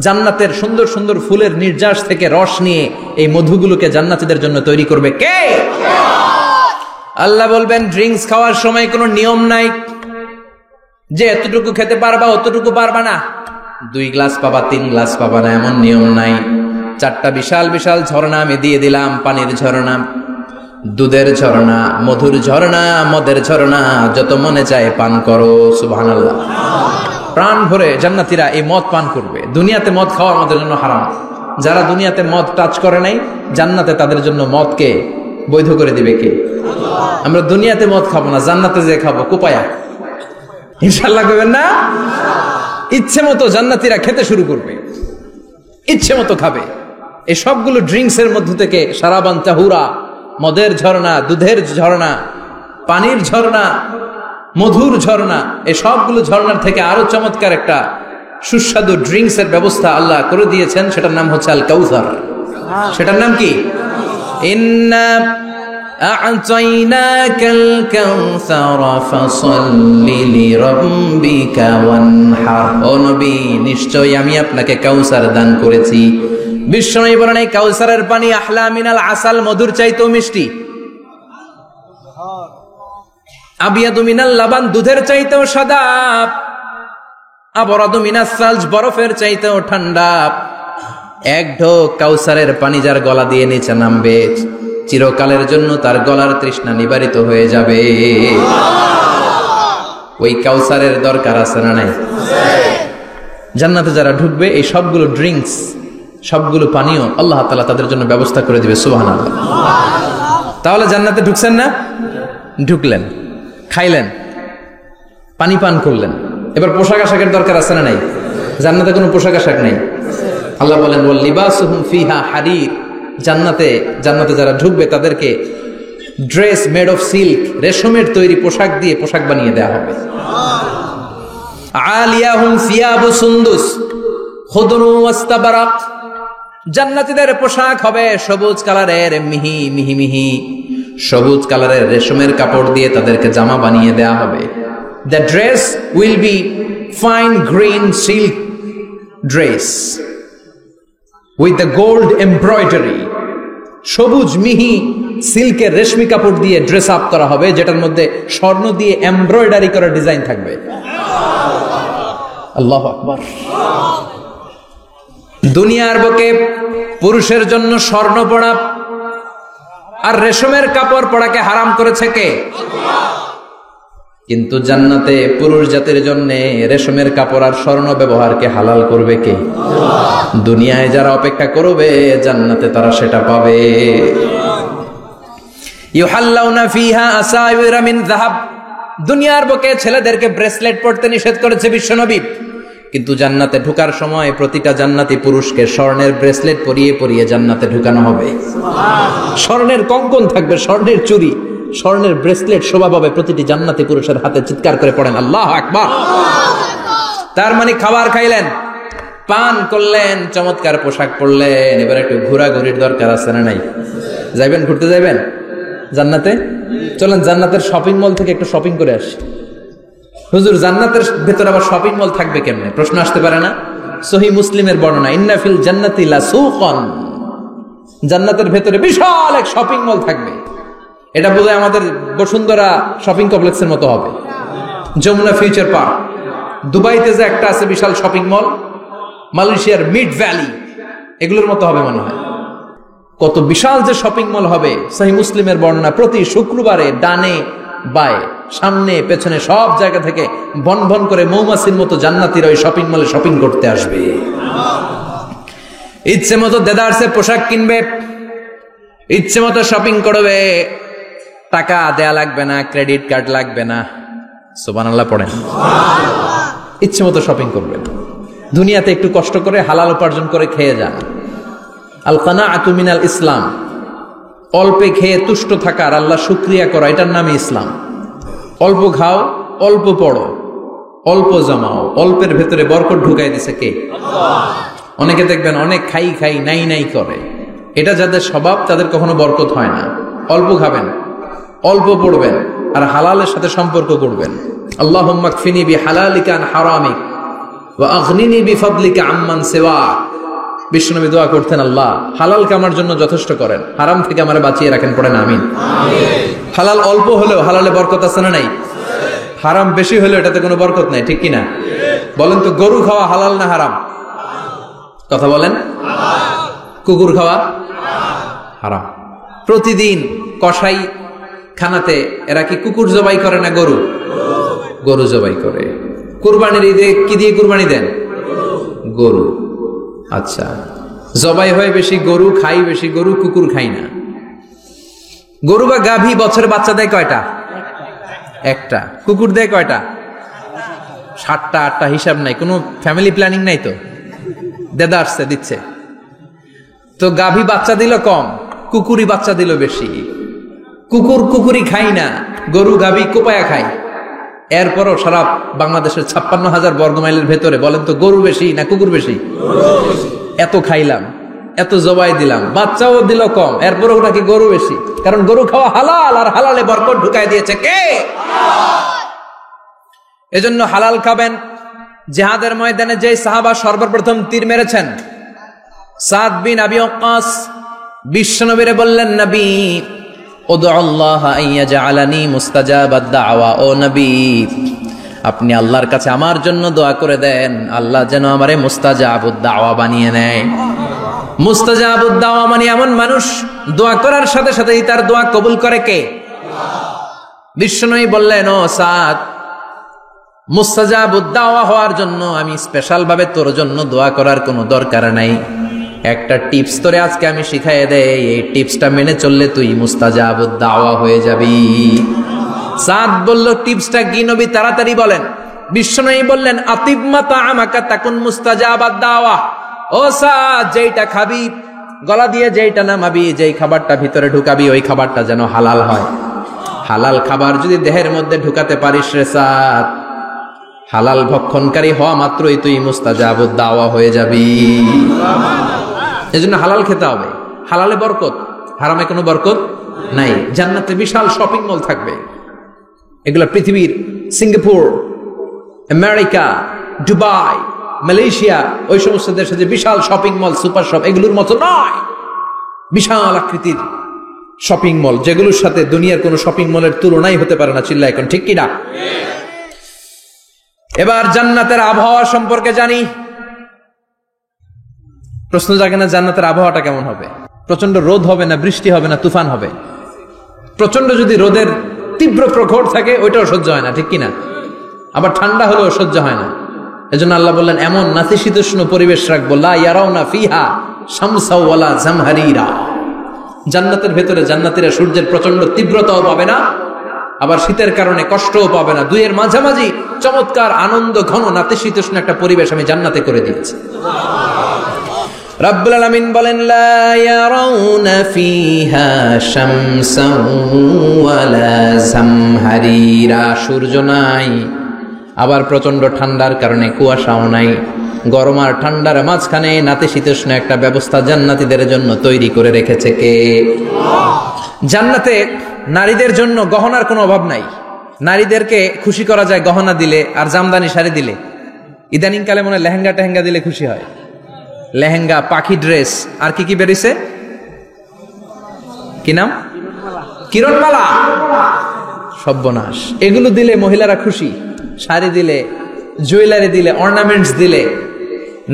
[SPEAKER 1] জান্নাতের সুন্দর সুন্দর ফুলের নির্যাস থেকে রস নিয়ে এই মধুগুলোকে জান্নাতীদের জন্য তৈরি করবে কে? আল্লাহ বলবেন ড্রিঙ্কস খাওয়ার সময় কোনো নিয়ম নাই যে এতটুকু খেতে পারবা অতটুকু পারবা না, 2 গ্লাস পাবা 3 গ্লাস পাবা না, এমন নিয়ম নাই। 4টা বিশাল বিশাল ঝর্ণা আমি দিয়ে দিলাম। পানির ঝর্ণা, দুধের ঝর্ণা, মধুর ঝর্ণা, মদের ঝর্ণা, যত মনে চায় পান করো। সুবহানাল্লাহ। প্রাণ ভরে জান্নাতীরা এই মদ পান করবে। দুনিয়াতে মদ খাওয়া আমাদের জন্য হারাম। যারা দুনিয়াতে মদ টাচ করে নাই, জান্নাতে তাদের জন্য মদকে বৈধ করে দিবে কে? আমরা দুনিয়াতে মদ খাবো না, জান্নাতে যে খাবো কোপায়া। ইনশাআল্লাহ কইবেন না? ইচ্ছে মতো জান্নাতীরা খেতে শুরু করবে, ইচ্ছে মতো খাবে। এই সবগুলো ড্রিঙ্কস এর মধ্য থেকে শারাবান তাহুরা, মদের ঝর্ণা, দুধের ঝর্ণা, পানির ঝর্ণা, মধুর ঝর্ণা, এই সবগুলো ঝর্ণার থেকে আরো চমৎকার একটা সুস্বাদু ড্রিঙ্কস এর ব্যবস্থা আল্লাহ করে দিয়েছেন। সেটার নাম হচ্ছে আল কাউসার। সেটার নাম কি? ইন্না আ'তাইনাকাল কাউসার ফাসাল্লি লিরাব্বিকা ওয়ানহার। ও নবী, নিশ্চয়ই আমি আপনাকে কাউসার দান করেছি। বিশ্বনবী বলেন এই কাউসারের পানি আহলা মিনাল আসাল, মধুর চাইতেও মিষ্টি। আবিয়াদু মিনাল লাবান, দুধের চাইতেও সাদা। আবরাদু মিনাস সালজ, বরফের চাইতেও ঠান্ডা। এক ঢোক কাউসারের পানি যার গলা দিয়ে নিচে নামবে, চিরকালের জন্য তার গলার তৃষ্ণা নিবারিত হয়ে যাবে। ওই কাউসারের দরকার আছে না নাই? জান্নাতে যারা ঢুকবে এই সবগুলো ড্রিঙ্কস, সবগুলো পানীয় আল্লাহ তাআলা তাদের জন্য ব্যবস্থা করে দিবে। সুবহানাল্লাহ। তাহলে জান্নাতে ঢুকছেন না? ঢুকলেন, খাইলেন, পানি পান করলেন। এবার পোশাক আশাকের দরকার আছে না নাই? জান্নাতে কোনো পোশাক আশাক নেই। আল্লাহ বলেন ওয়াল লিবাসুহুম ফিহা হারির। জান্নাতে যারা ঢুকবে তাদেরকে ড্রেস মেড অফ সিল্ক, রেশমের তৈরি পোশাক দিয়ে পোশাক বানিয়ে দেওয়া হবে। আলিয়াহুম সিয়াবু সুন্দুস খুদরু ওয়াস্তাবরাক। জান্নাতীদের পোশাক হবে সবুজ কালারের, মিহি মিহি মিহি সবুজ কালারের রেশমের কাপড় দিয়ে তাদেরকে জামা বানিয়ে দেওয়া হবে। The dress will be fine green silk dress with the gold embroidery. সবুজ মিহি সিল্কের রেশমি কাপড় দিয়ে ড্রেস আপ করা হবে, যেটার মধ্যে স্বর্ণ দিয়ে এমব্রয়ডারি করা ডিজাইন থাকবে। আল্লাহু আকবার। দুনিয়ার বুকে পুরুষের জন্য স্বর্ণ পরা আর রেশমের কাপড় পরাকে হারাম করেছে কে? কিন্তু জান্নাতে পুরুষ জাতির জন্য রেশমের কাপড় আর স্বর্ণ ব্যবহারকে হালাল করবে কে? দুনিয়ায় যারা অপেক্ষা করবে জান্নাতে তারা সেটা পাবে। ইউহাল্লাউনা ফিহা আসাইরা মিন যাহাব। দুনিয়ার বুকে ছেলেদেরকে ব্রেসলেট পরতে নিষেধ করেছে বিশ্বনবী, কিন্তু জান্নাতে ঢোকার সময় প্রতিটা জান্নাতি পুরুষকে স্বর্ণের ব্রেসলেট পরিয়ে পরিয়ে জান্নাতে ঢুকানো হবে। স্বর্ণের কঙ্কন থাকবে, স্বর্ণের চুড়ি, স্বর্ণের ব্রেসলেট শোভা পাবে প্রতিটি জান্নাতি পুরুষের হাতে। চিৎকার করে পড়েন আল্লাহু আকবার। তার মানে খাবার খাইলেন, পান করলেন, চমৎকার পোশাক পরলেন, এবার একটু ঘোরাঘুরির দরকার আছে না নাই? যাইবেন, ঘুরতে যাইবেন জান্নাতে? চলেন জান্নাতের শপিং মল থেকে একটু শপিং করে আসি। হুজুর জান্নাতের ভেতরে আবার শপিং মল থাকবে কেমনে? প্রশ্ন আসতে পারে না? সহিহ মুসলিমের বর্ণনা, ইন্না ফিল জান্নাতি লাসুকান। জান্নাতের ভেতরে বিশাল এক শপিং মল থাকবে। এটা বোধহয় আমাদের বসুন্ধরা শপিং কমপ্লেক্সের মতো হবে, যমুনা ফিউচার পার্ক। দুবাইতে যে একটা আছে বিশাল শপিং মল, মালয়েশিয়ার মিড ভ্যালি, এগুলোর মতো হবে মনে হয়। কত বিশাল যে শপিং মল হবে। সহিহ মুসলিমের বর্ণনা, প্রতি শুক্রবারে ডানে বায়ে, সামনে পেছনে সব জায়গা থেকে বন বন করে মৌমাছির মতো জান্নাতীরা ওই শপিং মলে শপিং করতে আসবে। ইচ্ছে মতো দেদারসে পোশাক কিনবে, ইচ্ছে মতো শপিং করবে, টাকা দেয়া লাগবে না, ক্রেডিট কার্ড লাগবে না। সুবহানাল্লাহ পড়েন। ইচ্ছে মতো শপিং করবে। দুনিয়াতে একটু কষ্ট করে হালাল উপার্জন করে খেয়ে যান। আল কানাআতু মিনাল ইসলাম, অল্পে খেয়ে তুষ্ট থাকা আর আল্লাহ শুকরিয়া করা, এটার নামই ইসলাম। অল্প খাও, অল্প পড়ো, অল্প জমাও, অল্পের ভেতরে বরকত ঢুকাই দিছে কে? অনেকে দেখবেন অনেক খাই খাই নাই নাই করে, এটা যাদের স্বভাব তাদের কখনো বরকত হয় না। অল্প খাবেন, অল্প পড়বেন আর হালালের সাথে সম্পর্ক করবেন। আল্লাহুম্মা কফিনি বিহালালিকা আন হারামিক ওয়া আগনিনি বিফাদলিকা আম্মান সিওয়াক। বিশ্বনবী দোয়া করতেন, আল্লাহ হালালকে আমার জন্য যথেষ্ট করেন, হারাম থেকে আমারে বাঁচিয়ে রাখেন। পড়েন আমিন। হালাল অল্প হলেও হালালে বরকত আছে না নাই? হারাম বেশি হলেও এটাতে কোনো বরকত নাই, ঠিক কিনা? বলেন তো, গরু খাওয়া হালাল না হারাম? কথা বলেন। কুকুর খাওয়া হারাম। প্রতিদিন কসাই খানাতে এরা কি কুকুর জবাই করে না গরু? গরু জবাই করে। কুরবানির ঈদে কি দিয়ে কুরবানি দেন? গরু। আচ্ছা, জবাই হয় বেশি গরু, খাই বেশি গরু, কুকুর খাই না। গরু বা গাভী বছরে বাচ্চা দেয় কয়টা? একটা। কুকুর দেয় কয়টা? 7টা 8টা, হিসাব নাই, কোনো ফ্যামিলি প্ল্যানিং নাই তো, দেদা আসছে দিচ্ছে। তো গাভী বাচ্চা দিল কম, কুকুরই বাচ্চা দিল বেশি। কুকুরি খাই না, গরু গাভী কোপায়া খায়। এরপরও সারা বাংলাদেশের 56,000 বর্গমাইলের ভেতরে বলেন তো, গরু বেশি না কুকুর বেশি? এত খাইলাম, এত জবাই দিলাম, বাচ্চাও দিল কম, এরপরও নাকি গরু বেশি। কারণ গরু খাওয়া হালাল, আর হালালে বরকত ঢুকাই দিয়েছে কে? এজন্য হালাল খাবেন। জিহাদের ময়দানে যে সাহাবা সর্বপ্রথম তীর মেরেছেন, সাদ বিন আবি ওয়াক্কাস, বিশ্বনবীরে বললেন, নবী উদউল্লাহ আইয়াজআলানি মুস্তাজাবাদ দাওয়া। ও নবী, আপনি আল্লাহর কাছে আমার জন্য দোয়া করে দেন, আল্লাহ যেন আমারে মুস্তাজাবুদ দাওয়া বানিয়ে নেয়। মুস্তাজাবুদ দাওয়া মানে এমন মানুষ, দোয়া করার সাথে সাথেই তার দোয়া কবুল করে কে? বিশ্বনবী বললেন, ও সাদ, মুস্তাজাবুদ দাওয়া হওয়ার জন্য আমি স্পেশাল ভাবে তোর জন্য দোয়া করার কোনো দরকার নাই। একটা টিপস তোরে আজকে আমি শিখাইয়ে দেই, এই টিপসটা মেনে চললে তুই মুস্তাজাবুদ দাওয়া হয়ে যাবি। সাদ বলল, টিপসটা কি নবী? তাড়াতাড়ি বলেন। বিশ্বনবী বললেন, আতিব মা তাআমাকা তাকুন মুস্তাজাবাদ দাওয়া। ও সাদ, যেইটা খাবি, গলা দিয়ে যেইটা নামাবি, যেই খাবারটা ভিতরে ঢুকাবি, ওই খাবারটা যেন হালাল হয়। হালাল খাবার যদি দেহের মধ্যে ঢুকাতে পারিস রে সাদ, হালাল ভক্ষণকারী হওয়া মাত্রই তুই মুস্তাজাবুদ দাওয়া হয়ে যাবি। এজন্য হালাল খেতে হবে, হালালে বরকত, হারামে কোনো বরকত নাই। জান্নাতে বিশাল শপিং মল থাকবে, এগুলা পৃথিবীর সিঙ্গাপুর, আমেরিকা, দুবাই, মালয়েশিয়া, ওই সমস্ত দেশে যে বিশাল শপিং মল, সুপার শপ, এগুলোর মতো নয়। বিশাল আকৃতির শপিং মল, যেগুলোর সাথে দুনিয়ার কোনো শপিং মলের তুলনাই হতে পারে না। চিল্লা এখন ঠিক কিনা? এবার জান্নাতের আবহাওয়া সম্পর্কে জানি। প্রশ্ন জাগে না, জান্নাতের আবহাওয়াটা কেমন হবে? প্রচন্ড রোদ হবে না বৃষ্টি হবে না তুফান হবে? প্রচন্ড যদি রোদের তীব্র প্রখর থাকে, ওইটাও সহ্য হয় না, ঠিক কিনা? আবার ঠান্ডা হলেও সহ্য হয় না। এজন্য আল্লাহ বললেন, এমন নাতিশীতোষ্ণ পরিবেশ রাখবো, লা ইয়ারাউনা ফিহা শামসা ওয়ালা জামহারিরা। জান্নাতের ভেতরে জান্নাতীরা সূর্যের প্রচন্ড তীব্রতাও পাবে না, আবার শীতের কারণে কষ্টও পাবে না। দুইয়ের মাঝামাঝি চমৎকার আনন্দ ঘন নাতিশীতোষ্ণ একটা পরিবেশ আমি জান্নাতে করে দিয়েছি। রাব্বুল আলামিন বলেন, লা ইয়ারাউনা ফিহা শামসান ওয়ালা জামহারিরা। সূর্য নাই, আবার প্রচন্ড ঠান্ডার কারণে কুয়াশাও নাই। গরম আর ঠান্ডার মাঝখানে নাতিশীতোষ্ণ একটা ব্যবস্থা জান্নাতীদের জন্য তৈরি করে রেখেছে কে? জান্নাতে নারীদের জন্য গহনার কোনো অভাব নাই। নারীদেরকে খুশি করা যায় গহনা দিলে আর জামদানি শাড়ি দিলে। ইদানিং কালে মনে লেহেঙ্গা টেহেঙ্গা দিলে খুশি হয়। লেহেঙ্গা, পাখি ড্রেস, আর কি কি বেরিয়েছে, কি নাম? কিরণমালা। সর্বনাশ, এগুলো দিলে মহিলারা খুশি। শাড়ি দিলে, জুয়েলারি দিলে, অর্নামেন্টস দিলে।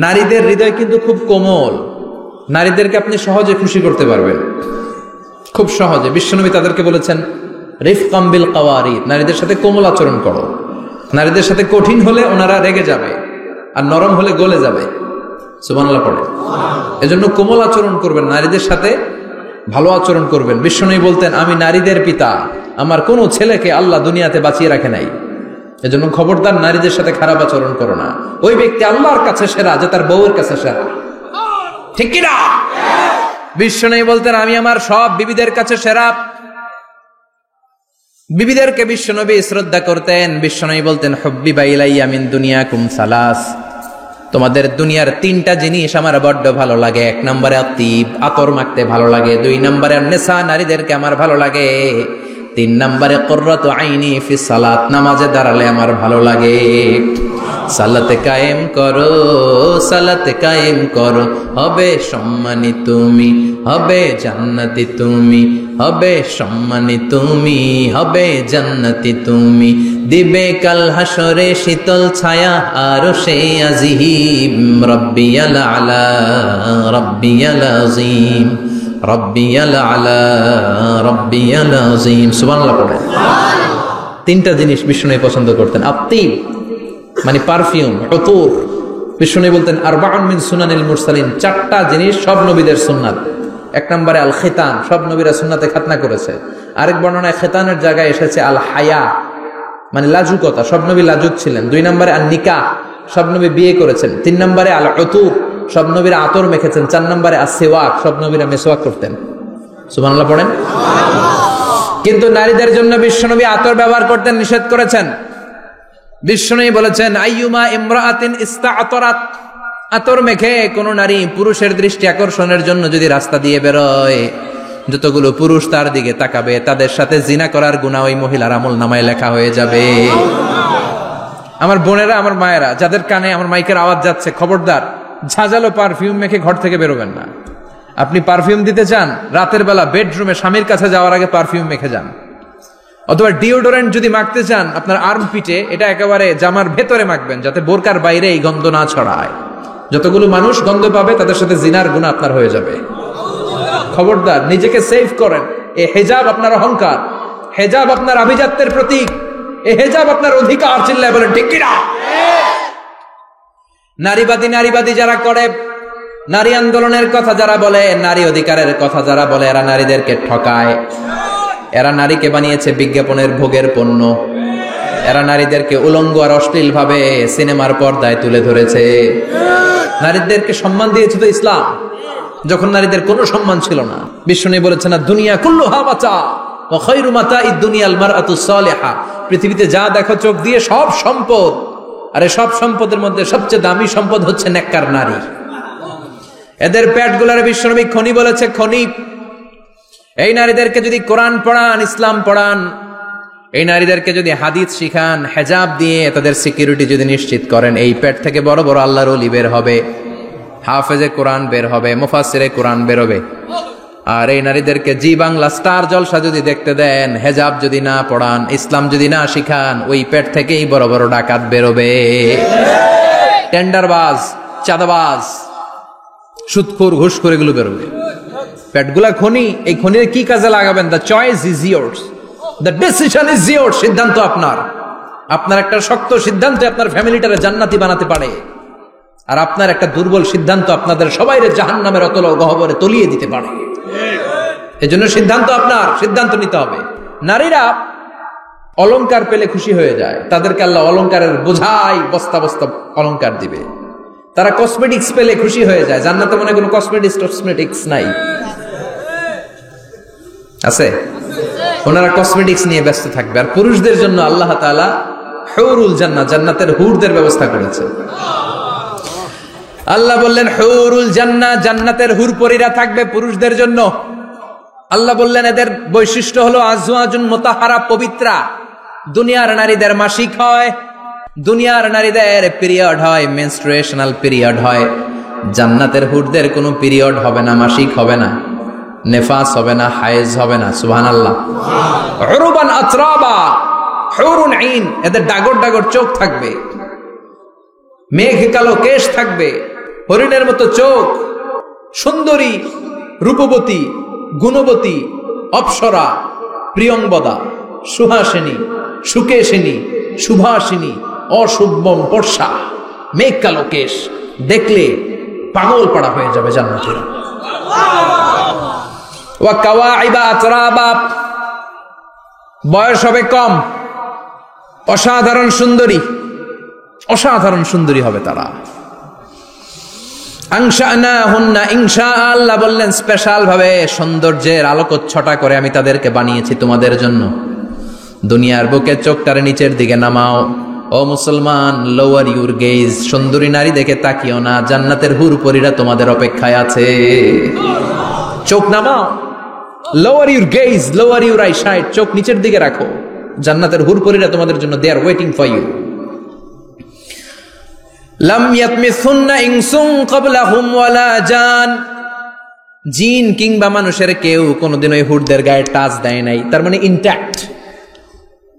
[SPEAKER 1] নারীদের হৃদয় কিন্তু খুব কোমল, নারীদেরকে আপনি সহজে খুশি করতে পারবেন, খুব সহজে। বিশ্বনবী তাদেরকে বলেছেন, রিফকাম বিল কাওয়ারিদ, নারীদের সাথে কোমল আচরণ করো। নারীদের সাথে কঠিন হলে ওনারা রেগে যাবে, আর নরম হলে গলে যাবে। সুবহানাল্লাহ পড়ে। এজন্য কোমল আচরণ করবেন, নারীদের সাথে ভালো আচরণ করবেন। বিশ্বনবী বলতেন, আমি নারীদের পিতা, আমার কোনো ছেলেকে আল্লাহ দুনিয়াতে বাঁচিয়ে রাখে নাই। এজন্য খবরদার নারীদের সাথে খারাপ আচরণ করো না। ওই ব্যক্তি আল্লাহর কাছে সেরা যে তার বউয়ের কাছে সেরা, ঠিক কিনা? বিশ্বনবী বলতেন, আমি আমার সব বিবিদের কাছে সেরা। বিবিদেরকে বিশ্বনবী শ্রদ্ধা করতেন। বিশ্বনবী বলতেন, হুব্বিবা ইলাইয়া মিন দুনিয়াকুম সালাস, তোমাদের দুনিয়ার তিনটা জিনিস আমার বড্ড ভালো লাগে। 1 নম্বরে আতিব, আতর মাখতে ভালো লাগে। 2 নম্বরে নেশা, নারীদেরকে আমার ভালো লাগে। 3 নম্বরে কুররাতু আইনি ফি সালাত, নামাজে দাঁড়ালে আমার ভালো লাগে। সালাতে কায়েম করো, সালাতে কায়েম করো, হবে সম্মানী তুমি, হবে জান্নাতি তুমি, হবে সম্মানী তুমি, হবে জান্নাতি তুমি। দিবে কাল হাসরে শীতল ছায়া আরশে আজিম, রব্বিয়াল আলা, রব্বিয়াল আযীম, রব্বিয়াল আলা, রব্বিয়াল আযীম। সুবহানাল্লাহ পড়েন। 3টা জিনিস বিষ্ণু পছন্দ করতেন। আতিব মানে পারফিউম, উতুর। বিষ্ণু বলতেন, আরবাউন মিন সুনানিল মুরসালিন, 4টা জিনিস সব নবীদের সুন্নাত। 1 নম্বরে আল খিতান, সব নবীরা সুন্নাতে খাতনা করেছে। আরেক বর্ণনায় খিতানের জায়গায় এসেছে আল হায়া, মানে লাজুকতা, সব নবী লাজুক ছিলেন। 2 নম্বরে আল নিকাহ, সব নবী বিয়ে করেছেন। 3 নম্বরে আল উতুর, সব নবীরা আতর মেখেছেন। 4 নম্বরে আসওয়াক, সব নবীরা মেসওয়াক করতেন। সুবহানাল্লাহ পড়েন। কিন্তু নারীদের জন্য বিশ্বনবী আতর ব্যবহার করতে নিষেধ করেছেন। বিশ্বনবী বলেছেন, আইয়ুমা ইমরাআতিন ইস্তাআতারাত, আতর মেখে কোন নারী পুরুষের দৃষ্টি আকর্ষণের জন্য যদি রাস্তা দিয়ে বেরোয়, যতগুলো পুরুষ তার দিকে তাকাবে তাদের সাথে জিনা করার গুনাহ ওই মহিলার আমলনামায় লেখা হয়ে যাবে। আমার বোনেরা, আমার মায়েরা, যাদের কানে আমার মাইকের আওয়াজ যাচ্ছে, খবরদার ঝাঁঝালো পারফিউম মেখে ঘর থেকে বেরোবেন না। আপনি পারফিউম দিতে চান, রাতের বেলা বেডরুমে স্বামীর কাছে যাওয়ার আগে পারফিউম মেখে যান। অথবা ডিওডোরেন্ট যদি মাখতে চান, আপনার আর্ম পিটে এটা একেবারে জামার ভেতরে মাখবেন, যাতে বোরকার বাইরে এই গন্ধ না ছড়ায়। যতগুলো মানুষ গন্ধ পাবে তাদের সাথে জিনার গুনাহ আপনার হয়ে যাবে। খবরদার নিজেকে সেভ করেন। এই হেজাব আপনার অহংকার, হেজাব আপনার আভিজাত্যের প্রতীক, এই হেজাব আপনার অধিকার। চিল্লায় বলেন ঠিক কিনা? নারীবাদী যারা করে, নারী আন্দোলনের কথা যারা বলে, নারী অধিকারের কথা যারা বলে, এরা নারীদেরকে ঠকায়। এরা নারীকে বানিয়েছে বিজ্ঞাপনের ভোগের পণ্য। এরা নারীদেরকে উলঙ্গ আর অশ্লীল ভাবে সিনেমার পর্দায় তুলে ধরেছে। নারীদেরকে সম্মান দিয়েছে তো ইসলাম, যখন নারীদের কোনো সম্মান ছিল না। বিশ্বনবী বলেছেন, না দুনিয়া কুল্লুহা মাতা ওয়া খায়রু মাতা'id দুনিয়াল মারআতুস সালিহা, পৃথিবীতে যা দেখো চোখ দিয়ে সব সম্পদ, আর এই সব সম্পদের মধ্যে সবচেয়ে দামি সম্পদ হচ্ছে নেককার নারী। এদের পেটগুলার বিশ্বনবী খনি বলেছে, খনি। এই নারীদেরকে যদি কোরআন পড়ান, ইসলাম পড়ান, এই নারীদেরকে যদি হাদিস শিখান, হেজাব দিয়ে তাদের সিকিউরিটি যদি নিশ্চিত করেন, এই পেট থেকে বড় বড় আল্লাহর ওলি বের হবে, হাফেজে কোরআন বের হবে, মুফাসসিরে কোরআন বের হবে। আর এই নারীদেরকে জি বাংলা স্টার জলসা যদি দেখতে দেন, হেজাব যদি না পড়ান, ইসলাম যদি না শিখান, ওই পেট থেকেই বড় বড় ডাকাত বেরোবে, টেন্ডারবাজ, চাঁদাবাজ, সুদখোর, ঘুষখোর, এগুলো বেরোবে। পেটগুলা খনি, এই খনির কি কাজে লাগাবেন? The choice is years, the decision is years. সিদ্ধান্ত আপনার। আপনার একটা শক্ত সিদ্ধান্ত আপনার ফ্যামিলিটারে জান্নাতি বানাতে পারে, আর আপনার একটা দুর্বল সিদ্ধান্ত আপনাদের সবাইরে জাহান্নামের অতল গহ্বরে তলিয়ে দিতে পারে। এজন্য সিদ্ধান্ত আপনার, সিদ্ধান্ত নিতে হবে। নারীরা অলংকার পেলে খুশি হয়ে যায়, তাদেরকে আল্লাহ অলংকারের বোঝাই বস্তা বস্তা অলংকার দিবে। তারা কসমেটিক্স পেলে খুশি হয়ে যায়। জান্নাতে মনে কোনো কসমেটিক্স নাই, আছে? ওনারা কসমেটিক্স নিয়ে ব্যস্ত থাকবে। আর পুরুষদের জন্য আল্লাহ তাআলা হুরুল জান্নাহ, জান্নাতের হুরদের ব্যবস্থা করেছে। আল্লাহ বললেন হুরুল জান্নাহ, জান্নাতের হুরপরীরা থাকবে পুরুষদের জন্য। আল্লাহ বললেন এদের বৈশিষ্ট্য হলো আজওয়াজুন মুতাহহারা, পবিত্রা। দুনিয়ার নারীদের মাসিক হয়, দুনিয়ার নারীদের পিরিয়ড হয়, মেনস্ট্রুয়েশনাল পিরিয়ড হয়। জান্নাতের হুরদের কোনো পিরিয়ড হবে না, মাসিক হবে না, নেফাস হবে না, হায়েজ হবে না। সুবহানাল্লাহ। উরবান আতরাবা, হুরুন আইন, এদের ডাগর ডাগর চোখ থাকবে, মেঘ কালো কেশ থাকবে, হরিণের মতো চোখ, সুন্দরী, রূপবতী, গুণবতী, অপ্সরা, প্রিয়ংবদা, সুহাসিনী, সুকেশিনী, সুভাষিনী, অশুভম বর্ষা, মেঘ কালো কেশ, দেখলে পাগল পাড়া হয়ে যাবে জান্নাতীরা। ওয়া কাওয়াইবা আতরাবা, বয়স হবে কম, অসাধারণ সুন্দরী, অসাধারণ সুন্দরী হবে তারা। আনশানাহুন্না ইনশা, আল্লাহ বললেন স্পেশাল ভাবে সৌন্দর্যের আলোকচ্ছটা করে আমি তাদেরকে বানিয়েছি তোমাদের জন্য। দুনিয়ার বুকে চোখটারে নিচের দিকে নামাও। ও মুসলমান, লোয়ার ইউর গেজ, সুন্দরী নারী দেখে তাকিও না, জান্নাতের হুরপরীরা তোমাদের অপেক্ষায় আছে। চোখ নামাও, lower your gauge, lower your I side, চোখ নিচের দিকে রাখো, জান্নাতের হুরপরীরা তোমাদের জন্য দে আর ওয়েটিং ফর ইউ। লাম ইয়াতমিসুন্না ইনসুন ক্বাবলাহুম ওয়ালা জান, জিন কিংবা মানুষের কেউ কোনোদিন ওই হুরদের গায়ে টাচ দেয় নাই। তার মানে ইনট্যাক্ট,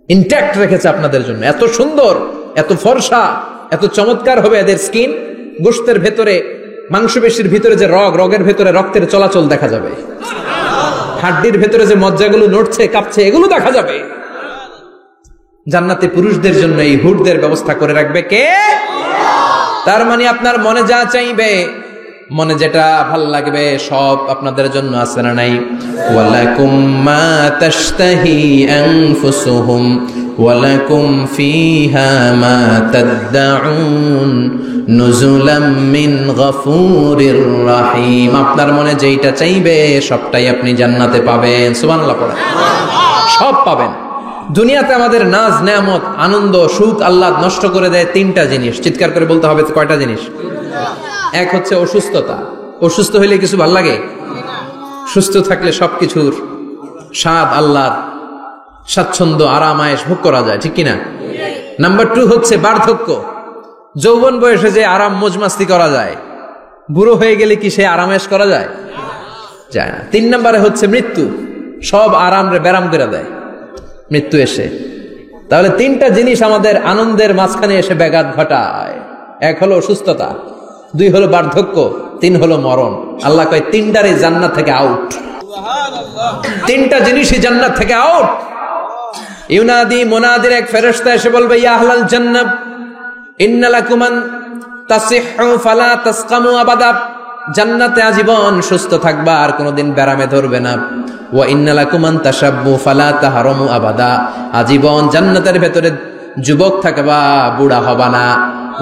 [SPEAKER 1] ইনট্যাক্ট রেখেছে আপনাদের জন্য। এত সুন্দর, এত ফর্সা, এত চমৎকার হবে এদের স্কিন। গোশতের ভেতরে, মাংসপেশির ভিতরে যে রগ, রগের ভেতরে রক্তের চলাচল দেখা যাবে, হাড্ডির ভেতরে যে মজ্জাগুলো নড়ছে কাঁপছে এগুলো দেখা যাবে। জান্নাতে পুরুষদের জন্য এই হুরদের ব্যবস্থা করে রাখবে কে? তার মানে আপনার মনে যা চাইবে, মনে যেটা ভাল লাগবে সব আপনাদের জন্য আছে না নাই? ওয়ালাকুম মা তাশতাহি আনফুসুহুম ওয়ালাকুম ফিহা মা তাদউন নুজুলাম মিন গফুরির রহিম। আপনার মনে যেটা চাইবে সবটাই আপনি জান্নাতে পাবেন। সুবহানাল্লাহ পড়েন। সব পাবেন। দুনিয়াতে আমাদের নাজ নেয়ামত, আনন্দ, সুখ আল্লাহ নষ্ট করে দেয় তিনটা জিনিস। চিৎকার করে বলতে হবে কয়টা জিনিস? এক হচ্ছে অসুস্থতা। অসুস্থ হইলে কিছু ভাল লাগে? সুস্থ থাকলে সবকিছুর স্বাদ, আল্লাহর স্বাচ্ছন্দ্য, আরাম আয়েশ ভোগ করা যায়, ঠিক কিনা? নাম্বার 2 হচ্ছে বার্ধক্য। যৌবন বয়সে যে আরাম মজমাস্তি করা যায়, বুড়ো হয়ে গেলে কি সে আরাম আয়েশ করা যায়? যায় না। 3 নম্বরে হচ্ছে মৃত্যু। সব আরাম রে ব্যারাম করে দেয় মৃত্যু এসে। তাহলে 3টা জিনিস আমাদের আনন্দের মাঝখানে এসে ব্যাঘাত ঘটায়। 1 হলো অসুস্থতা, 2 হলো বার্ধক্য, 3 হলো মরণ। আল্লাহ কয় 3টারই জান্নাত থেকে আউট। 3টা জিনিসই জান্নাত থেকে আউট। ইউনাদি, মুনাদির এক ফেরেশতা এসে বলবে, ইয়া আহলাল জান্নাত ইন্না লাকুম আন তাসিহু ফালা তাসকামু আবাদা, জান্নাতে আজীবন সুস্থ থাকবা, আর কোনোদিন ব্যারামে ধরবে না। ওয়া ইন্না লাকুম আন তাশাব্বু ফালা তাহরামু আবাদা, আজীবন জান্নাতের ভেতরে যুবক থাকবা, বুড়া হবা না।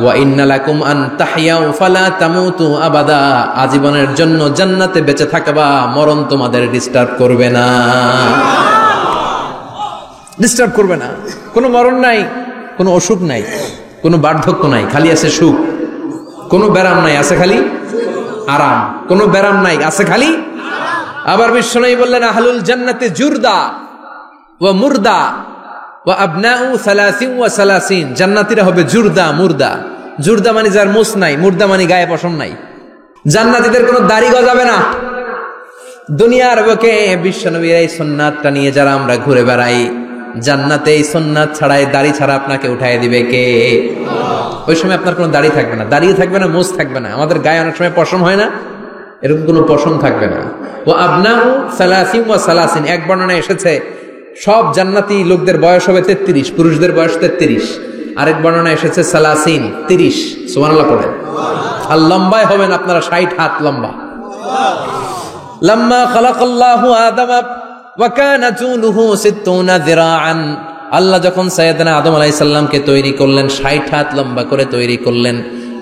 [SPEAKER 1] ওয়া ইন্না লাকুম আন তাহইয়াউ ফালা তামুতু আবাদা, আজীবনের জন্য জান্নাতে বেঁচে থাকবা, মরণ তোমাদের ডিস্টার্ব করবে না। ডিস্টার্ব করবে না। কোনো মরণ নাই, কোনো অসুখ নাই, কোনো বার্ধক্য নাই, খালি আছে সুখ। কোনো ব্যারাম নাই, আছে খালি আরাম। কোনো ব্যারাম নাই, আছে খালি। আবার বিশ্বনবী বললেন, আহলুল জান্নাতে জুরদা ওয়া মুরদা ওয়া আবনাউ 30 ওয়া 30, জান্নাতীরা হবে জুরদা, মুরদা। জুরদা মানে যার মুছ নাই, মুরদা মানে গায়ে পশম নাই। জান্নাতীদের কোনো দাড়ি গজাবে না। দুনিয়ার বুকে বিশ্বনবীর এই সুন্নাতটা নিয়ে যারা আমরা ঘুরে বেড়াই, জান্নাতে এই সুন্নাত ছাড়াই, দাড়ি ছাড়া আপনাকে উঠায় দিবে কে? ওই সময় আপনার কোনো দাড়ি থাকবে না, দাড়ি থাকবে না, মুছ থাকবে না। আমাদের গায়ে অনেক সময় পশম হয় না, এরকম কোনো পশম থাকবে না। ও আবনাউ 30 ওয়া 30, এক বর্ণনায় এসেছে সব জান্নাতি লোকদের বয়স হবে 33, পুরুষদের বয়স 33। আরেক বর্ণনায় এসেছে 30। সুবহানাল্লাহ পড়েন। আর লম্বায় হবেন আপনারা 60 হাত লম্বা। লাম্মা খালাকাল্লাহু আদামা ওয়া কানা তুলুহু 60 যিরাআন, আল্লাহ যখন সাইয়েদনা আদম আলাইহিস সালামকে তৈরি করলেন, 60 হাত লম্বা করে তৈরি করলেন।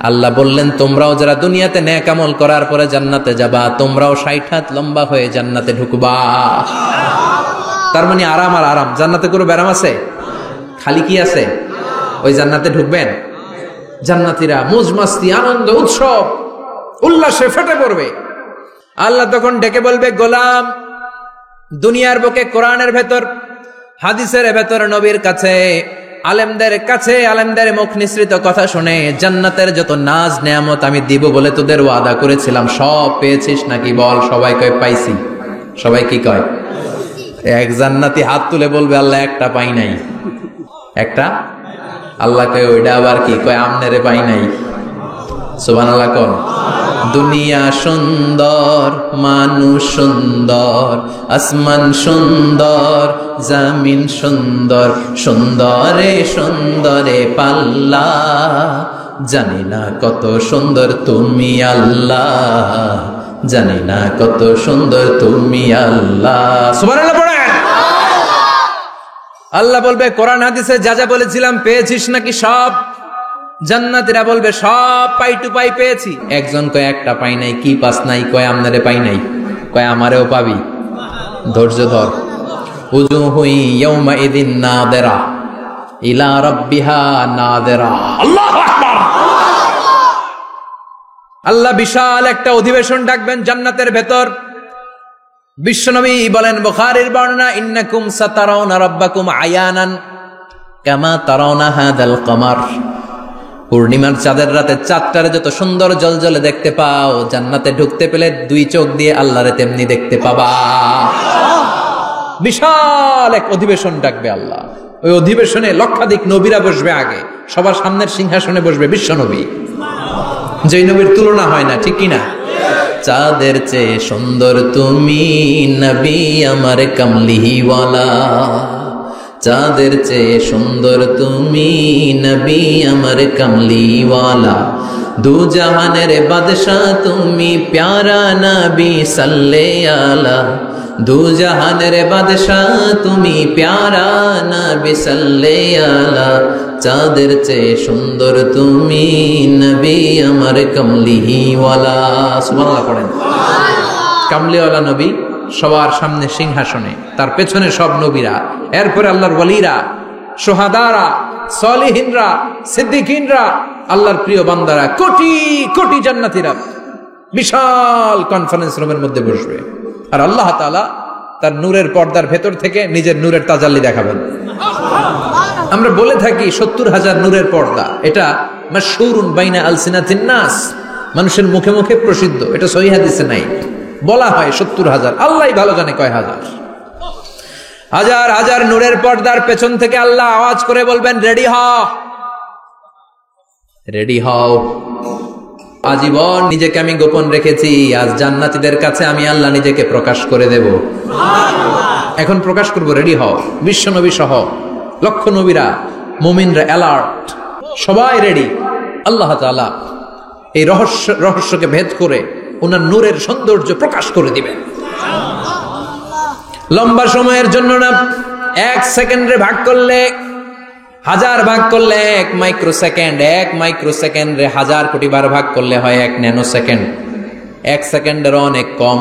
[SPEAKER 1] আল্লাহ বললেন, তোমরাও যারা দুনিয়াতে নেক আমল করার পরে জান্নাতে যাবা, তোমরাও 60 হাত লম্বা হয়ে জান্নাতে ঢুকবা। তার মানে আরাম আর আরাম। জান্নাতে কোনো ব্যারাম আছে? খালি কি আছে? ওই জান্নাতে ঢুকবেন, জান্নাতীরা মौज মাস্তি, আনন্দ, উৎসব, উল্লাসে ফেটে পড়বে। আল্লাহ তখন ডেকে বলবে, গোলাম, দুনিয়ার বুকে কোরআনের ভেতর, হাদিসের ভেতর, নবীর কাছে, আলেমদের কাছে, আলেমদের মুখ নিঃসৃত কথা শুনে জান্নাতের যত নাজ নেয়ামত আমি দিব বলে তোদের ওয়াদা করেছিলাম, সব পেয়েছিস নাকি বল? সবাই কয় পাইছি। সবাই কি কয়? এক জান্নাতি হাত তুলে বলবে, আল্লাহ একটা পাই নাই। একটা? আল্লাহ কয় ওইটা আবার কি? কয় আমনেরে পাই নাই। সুবহানাল্লাহ কোন? দুনিয়া সুন্দর, মানুষ সুন্দর, আসমান সুন্দর, জামিন সুন্দর, সুন্দরে সুন্দরে পাল্লা, জানি না কত সুন্দর তুমি আল্লাহ, জানি না কত সুন্দর তুমি আল্লাহ। সুবহানাল্লাহ পড়েন। আল্লাহ বলবে কোরআন হাদিসে যা যা বলেছিলাম পেয়েছিস নাকি সব? জান্নাতীরা বলবে সব পাই টু পাই পেয়েছি। একজন কয় একটা পাই নাই। কি পাস নাই? কয় আমনারে পাই নাই। কয় আমারেও পাবি, ধৈর্য ধর। উজুহু ইয়াউমা ইদিন নাদিরা ইলা রাব্বিহা নাদিরা। আল্লাহু আকবার। আল্লাহ বিশাল একটা অধিবেশন ডাকবেন জান্নাতের ভেতর। বিশ্বনবী বলেন, বুখারীর বর্ণনা, ইন্নাকুম সাতারাউনা রাব্বাকুম আয়ানান কামা তারাউনা হাদাল কমার। পূর্ণিমার চাঁদের রাতে চাঁদটারে যত সুন্দর জলজলে দেখতে পাও, জান্নাতে ঢুকতে পেলে দুই চোখ দিয়ে আল্লাহরে তেমনি দেখতে পাবা। বিশাল এক অধিবেশন ডাকবে আল্লাহ। ওই অধিবেশনে লক্ষাধিক নবীরা বসবে। আগে সবার সামনের সিংহাসনে বসবে বিশ্বনবী, যেই নবীর তুলনা হয় না, ঠিক কিনা? চাঁদের চেয়ে সুন্দর তুমি নবী আমার কামলিওয়ালা, চাঁদের চেয়ে সুন্দর তুমি নবী আমার কামলিওয়ালা, দু জাহানের বাদশাহ তুমি প্যারা নবী সাল্লে আলা, দু জাহানের বাদশাহ তুমি প্যারা নবী সাল্লে আলা, চাঁদের চেয়ে সুন্দর তুমি নবী আমার কামলিওয়ালা। সুবহানাল্লাহ পড়েন। কামলিওয়ালা নবী সবার সামনে সিংহাসনে, তার পেছনে সব নবীরা, এরপরে আল্লাহর ওয়ালিরা, শুহাদারা, সালিহিনরা, সিদ্দিকিনরা, আল্লাহর প্রিয় বান্দারা, কোটি কোটি জান্নাতীরা বিশাল কনফারেন্স রুমের মধ্যে বসবে। আর আল্লাহ তাআলা তার নূরের পর্দার ভেতর থেকে নিজের নূরের তাজাল্লি দেখাবেন। আমরা বলে থাকি 70,000 নূরের পর্দা, এটা মাশহুরুন বাইনা আলসিনাতিন নাস, মানুষের মুখে মুখে প্রসিদ্ধ। এটা সহিহ হাদিসে নাই, বলা হয় 70,000, আল্লাহই ভালো জানে কয় হাজার। হাজার হাজার নূরের পর্দার পেছন থেকে আল্লাহ আওয়াজ করে বলবেন, রেডি হও, রেডি হও। আজীবন নিজেকে আমি গোপন রেখেছি, আজ জান্নাতীদের কাছে আমি আল্লাহ নিজেকে প্রকাশ করে দেব। এখন প্রকাশ করব, রেডি হও। বিশ্ব নবী সহ লক্ষ নবীরা, মুমিনরা অ্যালার্ট, সবাই রেডি। আল্লাহ তাআলা এই রহস্যকে ভেদ করে ওনার নূরের সৌন্দর্য প্রকাশ করে দিবেন। লম্বা সময়ের জন্য না, 1 সেকেন্ডে ভাগ করলে, হাজার ভাগ করলে 1 মাইক্রোসেকেন্ড, 1 মাইক্রোসেকেন্ডে 1000 কোটি বার ভাগ করলে হয় 1 ন্যানো সেকেন্ড। 1 সেকেন্ডের অনেক কম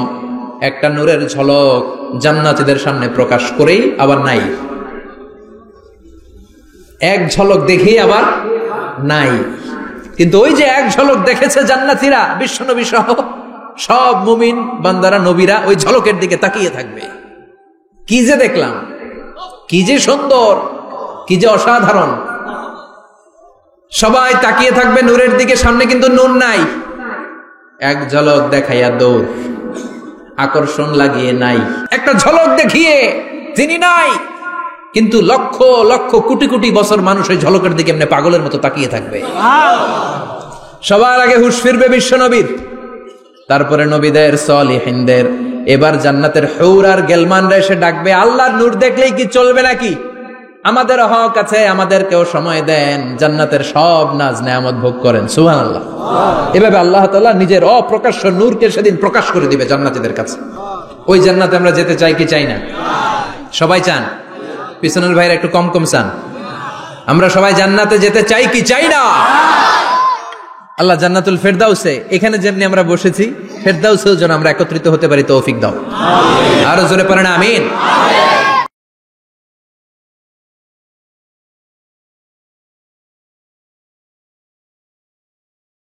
[SPEAKER 1] একটা নূরের ঝলক জান্নাতীদের সামনে প্রকাশ করেই আবার নাই। এক ঝলক দেখেই আবার নাই। কিন্তু ওই যে এক ঝলক দেখেছে জান্নাতীরা, বিশ্বনবী সহ সব মুমিন বান্দারা, নবীরা ওই ঝলকের দিকে তাকিয়ে থাকবে। কি যে দেখলাম, কি যে সুন্দর, কি যে অসাধারণ। সবাই তাকিয়ে থাকবে নূরের দিকে, সামনে কিন্তু নূর নাই। এক ঝলক দেখাইয়া দৌড়, আকর্ষণ লাগিয়ে নাই। একটা ঝলক দেখিয়ে তিনি নাই, কিন্তু লক্ষ লক্ষ কোটি কোটি বছর মানুষ ওই ঝলকের দিকে এমনি পাগলের মতো তাকিয়ে থাকবে। সবার আগে হুঁশ ফিরবে বিশ্বনবীর, তারপরে নবীদের, সালিহিনদের। এবার জান্নাতের হুর আর গেলমানরা এসে ডাকবে, আল্লাহর নূর দেখলেই কি চলবে নাকি? আমাদের হক আছে, আমাদেরকেও সময় দেন, জান্নাতের সব নাজ নেয়ামত ভোগ করেন। সুবহানাল্লাহ। এভাবে আল্লাহ তাআলা নিজের অপ্রকাশ্য নূরকে সেদিন প্রকাশ করে দিবে জান্নাতীদের কাছে। ওই জান্নাতে আমরা যেতে চাই কি চাই না? সবাই চান? পিছনের ভাইরা একটু কম কম চান। আমরা সবাই জান্নাতে যেতে চাই কি চাই না? আল্লাহ জান্নাতুল ফেরদাউসে, এখানে যেমনি আমরা বসেছি, ফেরদাউসেও যেন আমরা একত্রিত হতে পারি, তৌফিক দাও। আরো জোরে পড়েন আমিন।